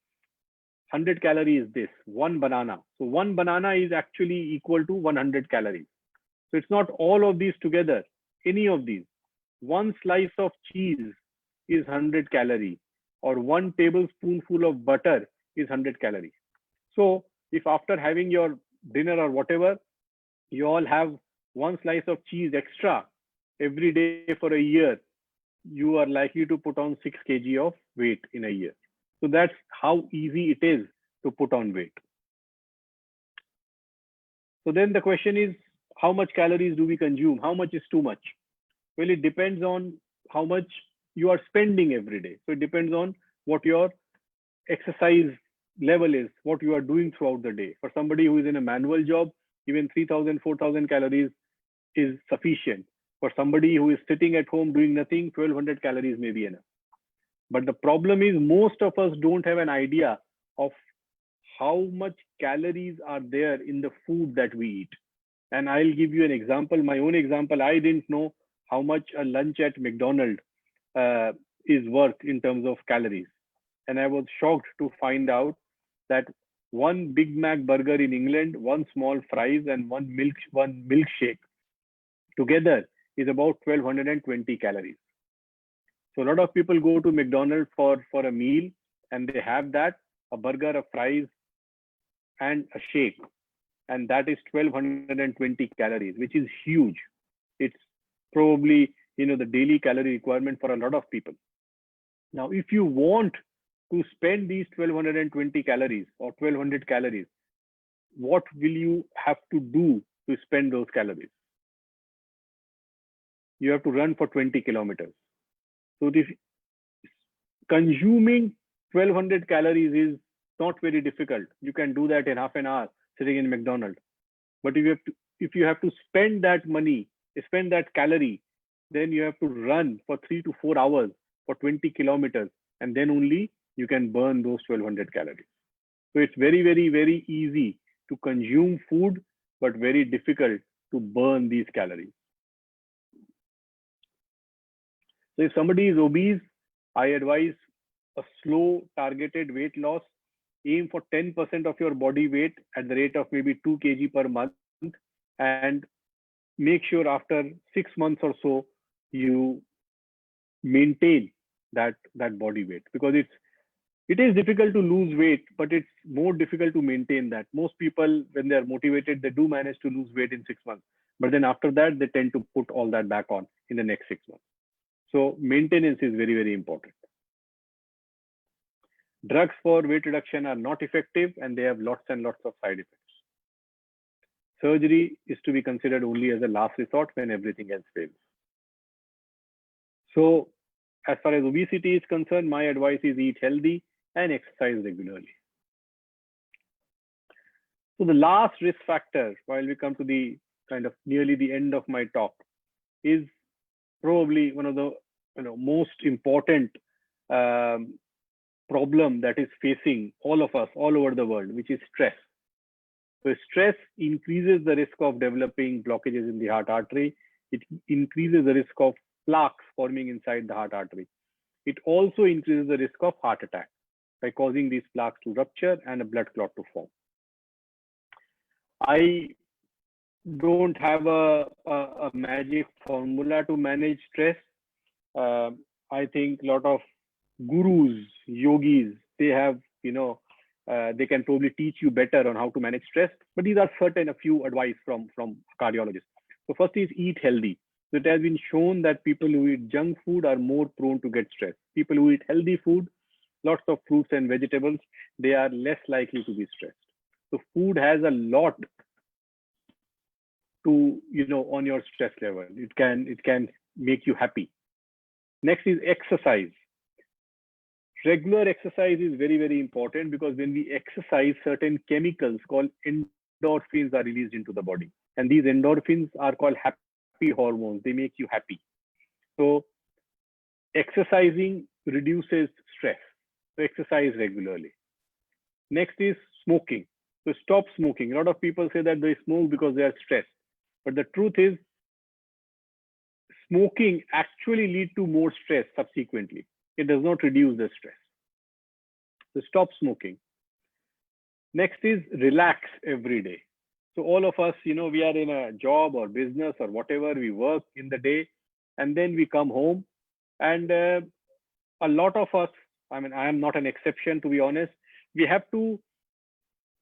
100 calorie is this, one banana. So one banana is actually equal to 100 calories. So it's not all of these together, any of these. One slice of cheese is 100 calorie, or 1 tablespoonful of butter is 100 calories. So if after having your dinner or whatever, you all have 1 slice of cheese extra every day for a year, you are likely to put on 6 kg of weight in a year. So that's how easy it is to put on weight. So then the question is, how much calories do we consume? How much is too much? Well, it depends on how much you are spending every day. So it depends on what your exercise level is, what you are doing throughout the day. For somebody who is in a manual job, even 3,000, 4,000 calories is sufficient. For somebody who is sitting at home doing nothing, 1,200 calories may be enough. But the problem is most of us don't have an idea of how much calories are there in the food that we eat. And I'll give you an example, my own example. I didn't know how much a lunch at McDonald's is worth in terms of calories. And I was shocked to find out that 1 Big Mac burger in England, 1 small fries, and one milkshake together is about 1,220 calories. So a lot of people go to McDonald's for a meal, and they have that, a burger, a fries, and a shake. And that is 1,220 calories, which is huge. It's probably, the daily calorie requirement for a lot of people. Now, if you want to spend these 1,220 calories or 1,200 calories, what will you have to do to spend those calories? You have to run for 20 kilometers. So this consuming 1,200 calories is not very difficult. You can do that in half an hour sitting in McDonald's. But if you have to spend that money, spend that calorie, then you have to run for 3 to 4 hours for 20 kilometers, and then only you can burn those 1,200 calories. So it's very, very, very easy to consume food, but very difficult to burn these calories. So if somebody is obese, I advise a slow targeted weight loss. Aim for 10% of your body weight at the rate of maybe 2 kg per month, and make sure after 6 months or so, you maintain that body weight, because it is difficult to lose weight, but it's more difficult to maintain that. Most people, when they're motivated, they do manage to lose weight in 6 months, but then after that, they tend to put all that back on in the next 6 months. So maintenance is very, very important. Drugs for weight reduction are not effective, and they have lots and lots of side effects. Surgery is to be considered only as a last resort when everything else fails. So as far as obesity is concerned, my advice is eat healthy and exercise regularly. So the last risk factor, while we come to the kind of nearly the end of my talk, is probably one of the most important problem that is facing all of us all over the world, which is stress. So stress increases the risk of developing blockages in the heart artery. It increases the risk of plaques forming inside the heart artery. It also increases the risk of heart attack by causing these plaques to rupture and a blood clot to form. I don't have a magic formula to manage stress. I think a lot of gurus, yogis, they have, they can probably teach you better on how to manage stress. But these are a few advice from cardiologists. So first is eat healthy. So it has been shown that people who eat junk food are more prone to get stressed. People who eat healthy food, lots of fruits and vegetables, they are less likely to be stressed. So food has a lot to, on your stress level. It can make you happy. Next is exercise. Regular exercise is very, very important, because when we exercise, certain chemicals called endorphins are released into the body. And these endorphins are called happy hormones. They make you happy. So exercising reduces stress. So exercise regularly. Next is smoking. So stop smoking. A lot of people say that they smoke because they are stressed. But the truth is, smoking actually leads to more stress subsequently. It does not reduce the stress. So stop smoking. Next is relax every day. So all of us, we are in a job or business or whatever, we work in the day, and then we come home. And a lot of us, I am not an exception, to be honest, we have to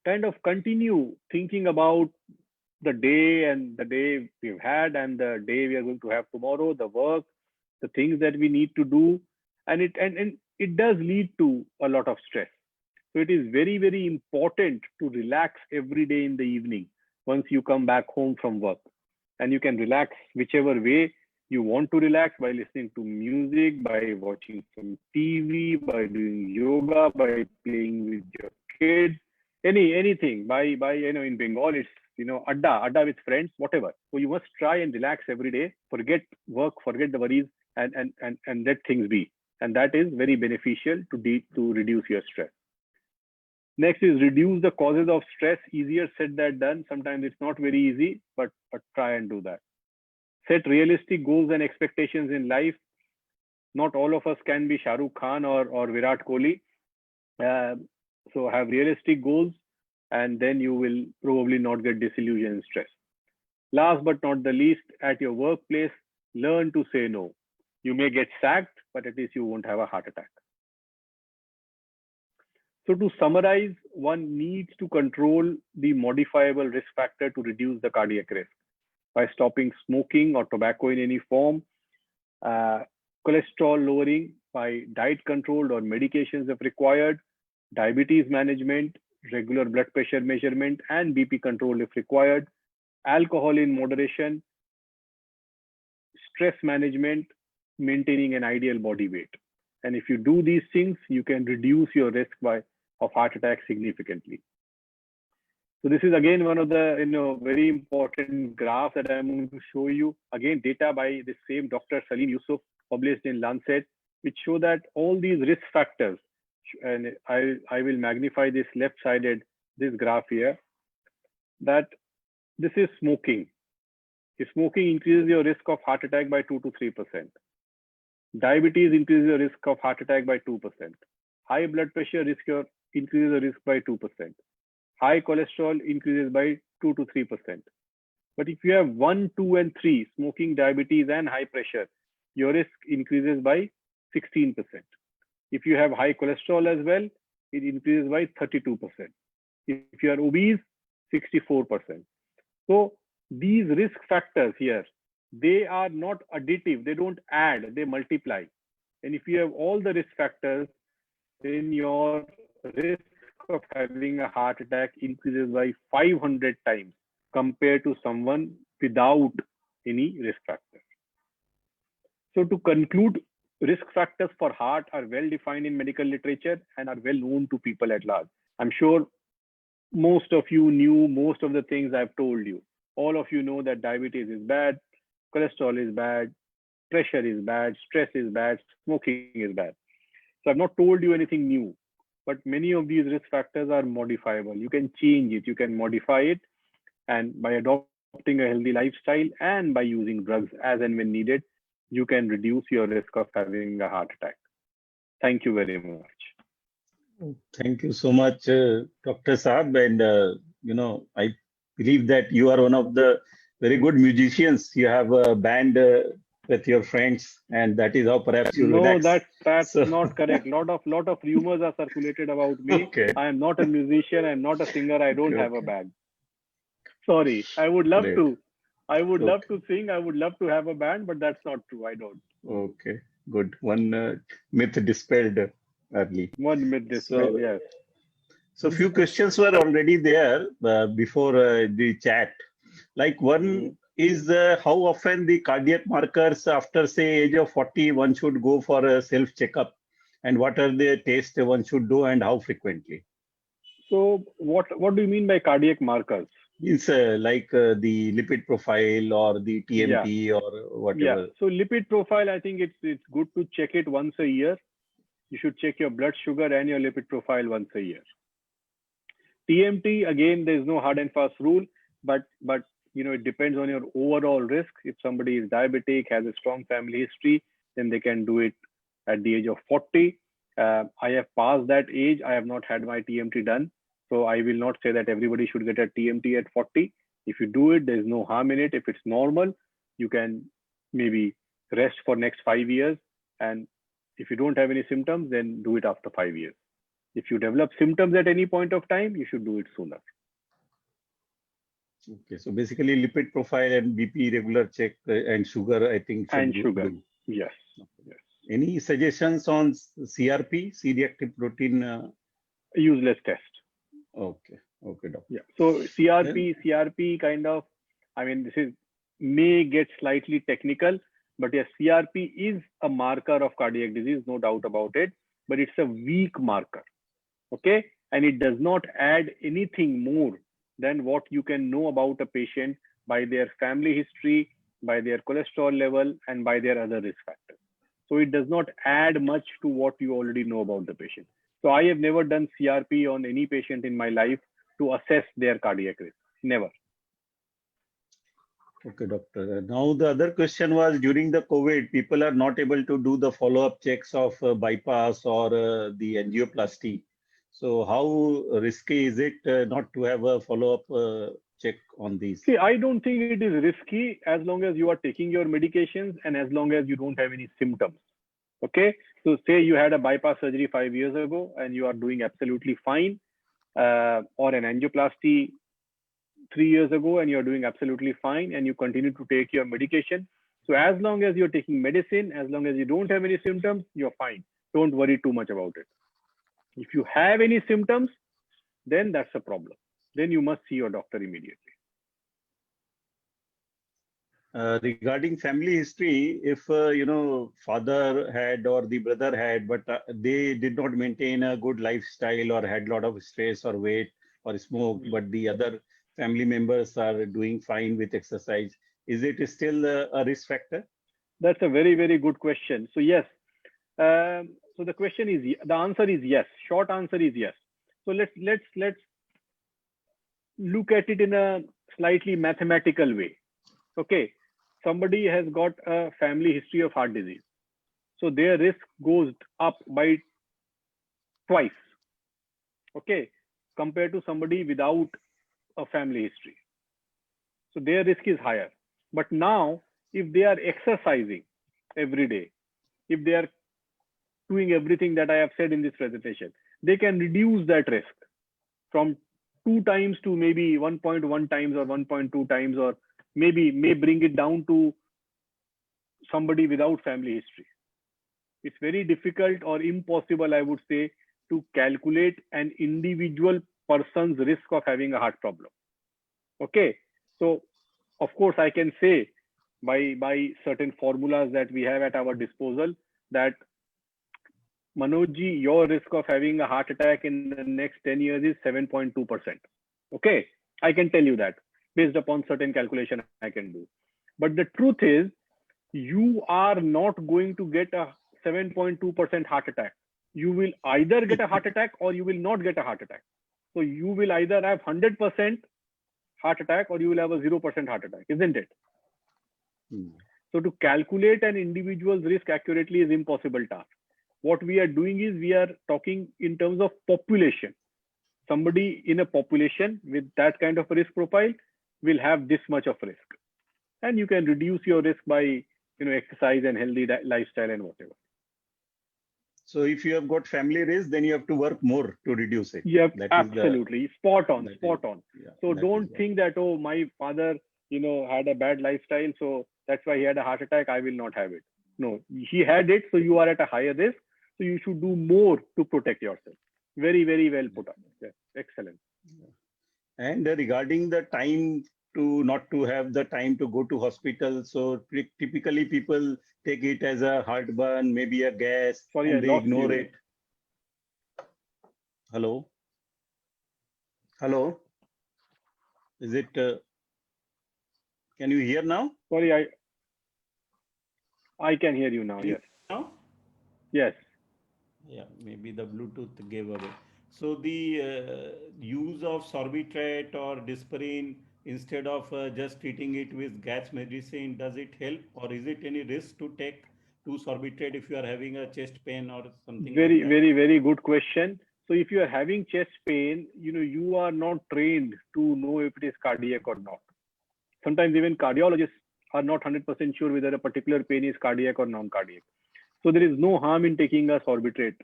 kind of continue thinking about the day and the day we've had and the day we are going to have tomorrow, the work, the things that we need to do. And it does lead to a lot of stress. So it is very, very important to relax every day in the evening once you come back home from work. And you can relax whichever way you want to relax, by listening to music, by watching some TV, by doing yoga, by playing with your kids, anything, by in Bengal, it's, adda with friends, whatever. So you must try and relax every day, forget work, forget the worries, and let things be. And that is very beneficial to reduce your stress. Next is reduce the causes of stress. Easier said than done. Sometimes it's not very easy, but try and do that. Set realistic goals and expectations in life. Not all of us can be Shah Rukh Khan or Virat Kohli. So have realistic goals, and then you will probably not get disillusioned and stress. Last but not the least, at your workplace, learn to say no. You may get sacked, but at least you won't have a heart attack. So to summarize, one needs to control the modifiable risk factor to reduce the cardiac risk by stopping smoking or tobacco in any form, cholesterol lowering by diet controlled or medications if required, diabetes management, regular blood pressure measurement, and BP control if required, alcohol in moderation, stress management, maintaining an ideal body weight. And if you do these things, you can reduce your risk of heart attack significantly. So this is again one of the very important graphs that I'm going to show you. Again, data by the same Dr. Salim Yusuf, published in Lancet, which show that all these risk factors, and I will magnify this left-sided, this graph here, that this is smoking. If smoking increases your risk of heart attack by 2 to 3%. Diabetes increases your risk of heart attack by 2%. High blood pressure increases the risk by 2%. High cholesterol increases by 2 to 3%. But if you have 1, 2, and 3, smoking, diabetes, and high pressure, your risk increases by 16%. If you have high cholesterol as well, it increases by 32%. If you are obese, 64%. So these risk factors here, they are not additive. They don't add, they multiply. And if you have all the risk factors, then your risk of having a heart attack increases by 500 times compared to someone without any risk factor. So to conclude, risk factors for heart are well defined in medical literature and are well known to people at large. I'm sure most of you knew most of the things I've told you. All of you know that diabetes is bad, cholesterol is bad, pressure is bad, stress is bad, smoking is bad. So I've not told you anything new, but many of these risk factors are modifiable. You can change it, you can modify it, and by adopting a healthy lifestyle and by using drugs as and when needed, you can reduce your risk of having a heart attack. Thank you very much. Thank you so much, Dr. Saab. And, I believe that you are one of the very good musicians. You have a band with your friends, and that is how perhaps you No, relax. that's So- not correct. Lot of rumors are circulated about me. Okay. I am not a musician. I am not a singer. I don't have a Okay. band. Sorry. I would love Great. to. I would love Okay. to sing. I would love to have a band, but that's not true. I don't. Okay, good. One myth dispelled early. One myth dispelled. Yes. So few questions were already there before the chat. Like one is how often the cardiac markers after say age of 40 one should go for a self checkup, and what are the tests one should do and how frequently? So what do you mean by cardiac markers? It's like the lipid profile or the TMT or whatever. Yeah. So lipid profile, I think it's good to check it once a year. You should check your blood sugar and your lipid profile once a year. TMT, again, there's no hard and fast rule, but it depends on your overall risk. If somebody is diabetic, has a strong family history, then they can do it at the age of 40. I have passed that age. I have not had my TMT done. So I will not say that everybody should get a TMT at 40. If you do it, there's no harm in it. If it's normal, you can maybe rest for next 5 years. And if you don't have any symptoms, then do it after 5 years. If you develop symptoms at any point of time, you should do it sooner. Okay, so basically lipid profile and BP regular check and sugar, I think. should And be sugar. good. Yes. Yes. Any suggestions on CRP, C-reactive protein? Useless test. Okay, doctor. Yeah. So CRP kind of, this may get slightly technical, but yes, CRP is a marker of cardiac disease, no doubt about it, but it's a weak marker. Okay. And it does not add anything more than what you can know about a patient by their family history, by their cholesterol level, and by their other risk factors. So it does not add much to what you already know about the patient. So I have never done CRP on any patient in my life to assess their cardiac risk. Never. Okay, doctor. Now the other question was during the COVID, people are not able to do the follow-up checks of bypass or the angioplasty. So how risky is it not to have a follow-up check on these? See, I don't think it is risky as long as you are taking your medications and as long as you don't have any symptoms. Okay. So say you had a bypass surgery 5 years ago and you are doing absolutely fine, or an angioplasty 3 years ago and you're doing absolutely fine and you continue to take your medication. So as long as you're taking medicine, as long as you don't have any symptoms, you're fine. Don't worry too much about it. If you have any symptoms, then that's a problem. Then you must see your doctor immediately. Regarding family history, if father had or the brother had, but they did not maintain a good lifestyle or had a lot of stress or weight or smoke, but the other family members are doing fine with exercise, is it still a risk factor? That's a very, very good question. So yes. So the answer is yes. Short answer is yes. So let's look at it in a slightly mathematical way. Okay. Somebody has got a family history of heart disease. So their risk goes up by twice. Okay. Compared to somebody without a family history. So their risk is higher. But now, if they are exercising every day, if they are doing everything that I have said in this presentation, they can reduce that risk from 2 times to maybe 1.1 times or 1.2 times, or maybe may bring it down to somebody without family history. It's very difficult or impossible, I would say, to calculate an individual person's risk of having a heart problem. Okay. So of course I can say by certain formulas that we have at our disposal that Manojji, your risk of having a heart attack in the next 10 years is 7.2%. Okay. I can tell you that based upon certain calculation I can do. But the truth is, you are not going to get a 7.2% heart attack. You will either get a heart attack or you will not get a heart attack. So you will either have 100% heart attack or you will have a 0% heart attack, isn't it? So to calculate an individual's risk accurately is impossible task. What we are doing is we are talking in terms of population. Somebody in a population with that kind of a risk profile will have this much of risk. And you can reduce your risk by exercise and healthy lifestyle and whatever. So if you have got family risk, then you have to work more to reduce it. Yep, That is absolutely. Spot on, that spot is- on. yeah, So that don't is what- think that, oh, my father, had a bad lifestyle, so that's why he had a heart attack, I will not have it. No, he had it, so you are at a higher risk. So you should do more to protect yourself. Very, very well put up. Yeah, excellent. And regarding the time to not to have the time to go to hospital, so typically people take it as a heartburn, maybe a gas, Sorry, and I they lost ignore you. it. Hello? Hello? Is it, can you hear now? Sorry, I can hear you now. Yes. Now? Yes. Yeah, maybe the Bluetooth gave away. So the use of Sorbitrate or Dispirin instead of just treating it with gas medicine, does it help, or is it any risk to take two Sorbitrate if you are having a chest pain or something Very, like that? very, very good question. So if you are having chest pain, you are not trained to know if it is cardiac or not. Sometimes even cardiologists are not 100% sure whether a particular pain is cardiac or non-cardiac. So there is no harm in taking a Sorbitrate.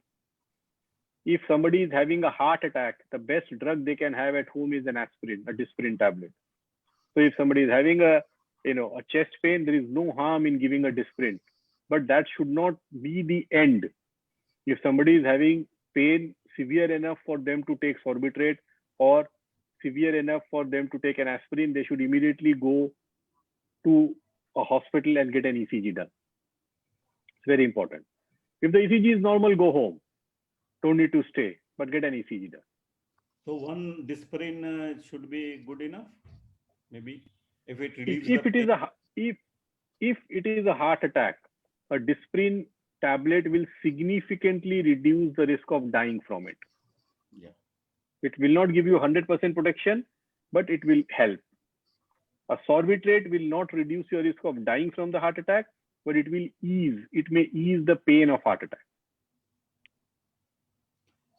If somebody is having a heart attack, the best drug they can have at home is an aspirin, a Dispirin tablet. So if somebody is having a chest pain, there is no harm in giving a Dispirin, but that should not be the end. If somebody is having pain severe enough for them to take Sorbitrate or severe enough for them to take an aspirin, they should immediately go to a hospital and get an ECG done. It's very important. If the ECG is normal, go home. Don't need to stay, but get an ECG done. So one Dispirin should be good enough, maybe, if it relieves If the it is pain. if it is a heart attack, a Dispirin tablet will significantly reduce the risk of dying from it. Yeah. It will not give you 100% protection, but it will help. A Sorbitrate will not reduce your risk of dying from the heart attack, but it may ease the pain of heart attack.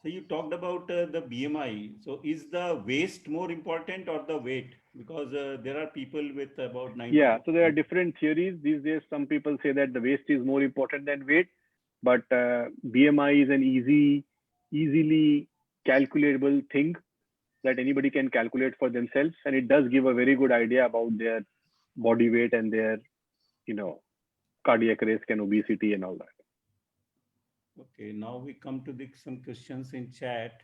So you talked about the BMI. So is the waist more important or the weight? Because there are people with about 90. Yeah, so there are different theories. These days, some people say that the waist is more important than weight, but BMI is an easily calculable thing that anybody can calculate for themselves. And it does give a very good idea about their body weight and their, cardiac risk and obesity and all that. Okay, now we come to some questions in chat.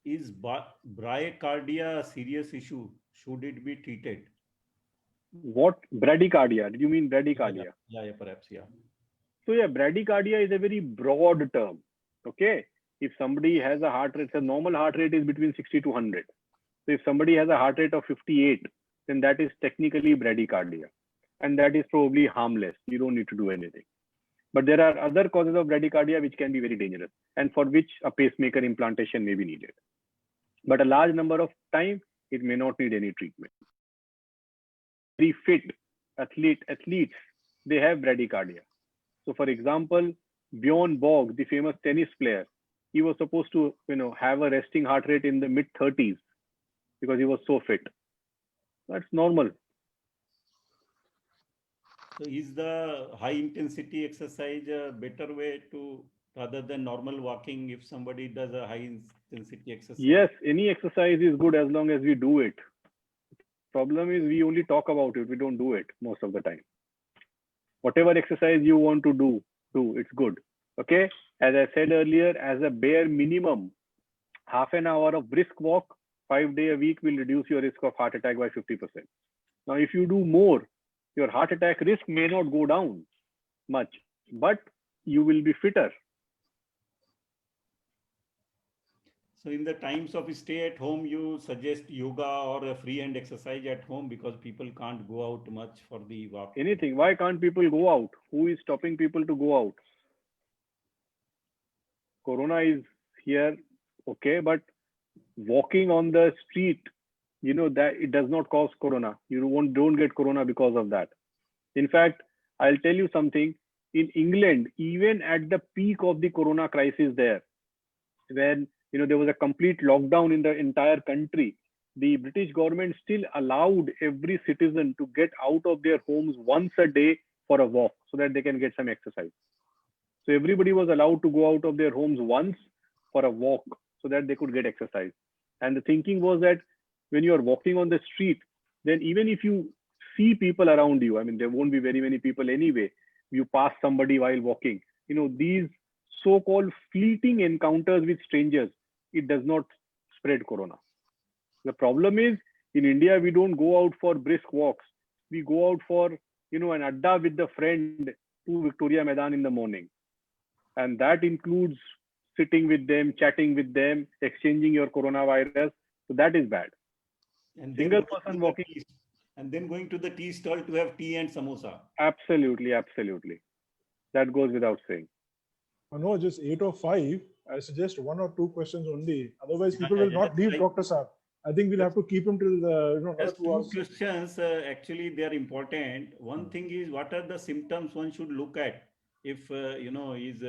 Is bradycardia a serious issue? Should it be treated? What? Bradycardia? Did you mean bradycardia? Yeah, perhaps, yeah. So yeah, bradycardia is a very broad term. Okay. If somebody has a heart rate, a normal heart rate is between 60 to 100. So if somebody has a heart rate of 58, then that is technically bradycardia. And that is probably harmless. You don't need to do anything. But there are other causes of bradycardia which can be very dangerous and for which a pacemaker implantation may be needed. But a large number of time, it may not need any treatment. Very fit athletes, they have bradycardia. So for example, Bjorn Borg, the famous tennis player, he was supposed to, have a resting heart rate in the mid 30s because he was so fit. That's normal. So is the high intensity exercise a better way to, rather than normal walking, if somebody does a high intensity exercise? Yes, any exercise is good as long as we do it. Problem is we only talk about it. We don't do it most of the time. Whatever exercise you want to do, it's good. Okay. As I said earlier, as a bare minimum, half an hour of brisk walk, 5 days a week will reduce your risk of heart attack by 50%. Now, if you do more, your heart attack risk may not go down much, but you will be fitter. So in the times of stay at home, you suggest yoga or a free hand exercise at home because people can't go out much for the walk. Anything. Why can't people go out? Who is stopping people to go out? Corona is here, okay, but walking on the street, you know, that it does not cause corona. You don't get corona because of that. In fact, I'll tell you something. In England, even at the peak of the corona crisis there, when there was a complete lockdown in the entire country, the British government still allowed every citizen to get out of their homes once a day for a walk so that they can get some exercise. So everybody was allowed to go out of their homes once for a walk so that they could get exercise. And the thinking was that when you are walking on the street, then even if you see people around you, I mean, there won't be very many people anyway, you pass somebody while walking, these so-called fleeting encounters with strangers, it does not spread corona. The problem is, in India, we don't go out for brisk walks. We go out for, an adda with the friend to Victoria Maidan in the morning. And that includes sitting with them, chatting with them, exchanging your coronavirus. So that is bad. And Single person walking. And then going to the tea stall to have tea and samosa. Absolutely, absolutely. That goes without saying. No, just 8 or 5. I suggest 1 or 2 questions only. Otherwise, people will not leave Dr. Saab. I think we'll have to keep him till Just 2 questions. Actually, they are important. One thing is, what are the symptoms one should look at if he's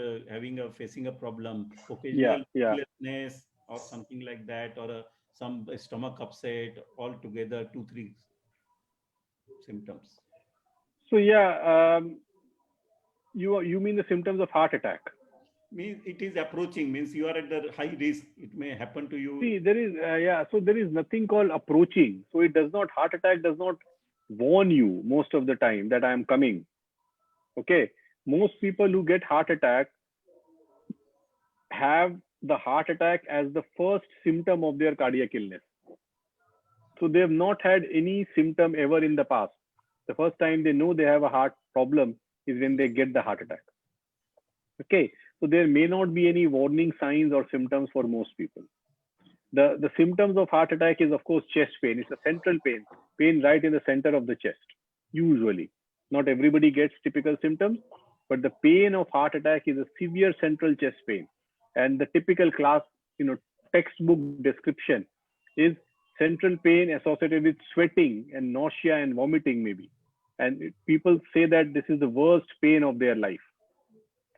facing a problem, occasional breathlessness or something like that, or some stomach upset, altogether 2-3 symptoms. So you mean the symptoms of heart attack? Means it is approaching, means you are at the high risk. It may happen to you. See, there is so there is nothing called approaching. So heart attack does not warn you most of the time that I am coming. Okay, most people who get heart attack have the heart attack as the first symptom of their cardiac illness. So they have not had any symptom ever in the past. The first time they know they have a heart problem is when they get the heart attack. Okay, so there may not be any warning signs or symptoms for most people. The symptoms of heart attack is, of course, chest pain. It's a central pain right in the center of the chest, usually. Not everybody gets typical symptoms, but the pain of heart attack is a severe central chest pain. And the typical class, textbook description is central pain associated with sweating and nausea and vomiting maybe. And people say that this is the worst pain of their life.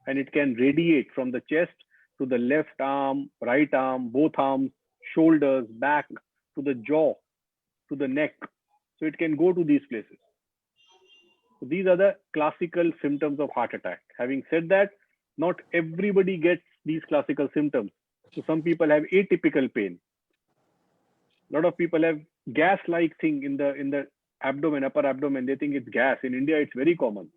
And it can radiate from the chest to the left arm, right arm, both arms, shoulders, back, to the jaw, to the neck. So it can go to these places. So these are the classical symptoms of heart attack. Having said that, not everybody gets these classical symptoms. So some people have atypical pain. A lot of people have gas-like thing in the abdomen, upper abdomen. They think it's gas. In India, it's very common.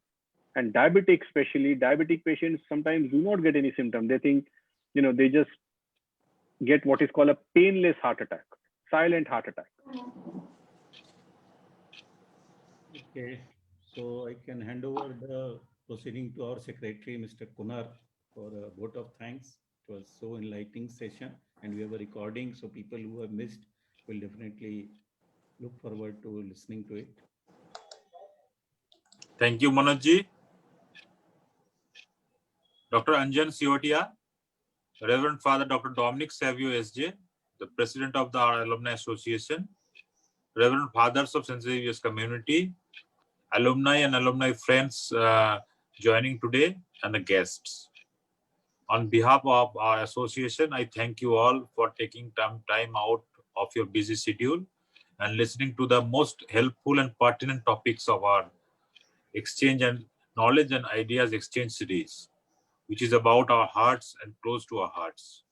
And diabetic, especially diabetic patients, sometimes do not get any symptom. They think, they just get what is called a painless heart attack, silent heart attack. Okay, so I can hand over the proceeding to our secretary, Mr. Konar, for a vote of thanks. It was so enlightening session, and we have a recording, so people who have missed will definitely look forward to listening to it. Thank you, Manojji. Dr. Anjan Siotia, Reverend Father Dr. Dominic Savio SJ, the President of the Alumni Association, Reverend Fathers of St. Xavier's Community, alumni and alumni friends joining today, and the guests. On behalf of our association, I thank you all for taking time out of your busy schedule and listening to the most helpful and pertinent topics of our exchange and knowledge and ideas exchange series, which is about our hearts and close to our hearts.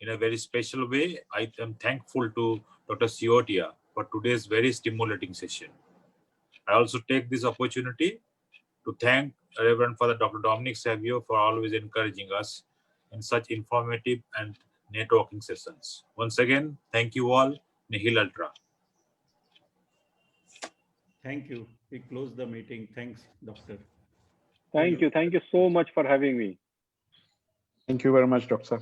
In a very special way, I am thankful to Dr. Siotia for today's very stimulating session. I also take this opportunity to thank Reverend Father Dr. Dominic Savio for always encouraging us in such informative and networking sessions. Once again, thank you all. Nihil Ultra. Thank you. We close the meeting. Thanks, Doctor. Thank you. Thank you so much for having me. Thank you very much, Dr.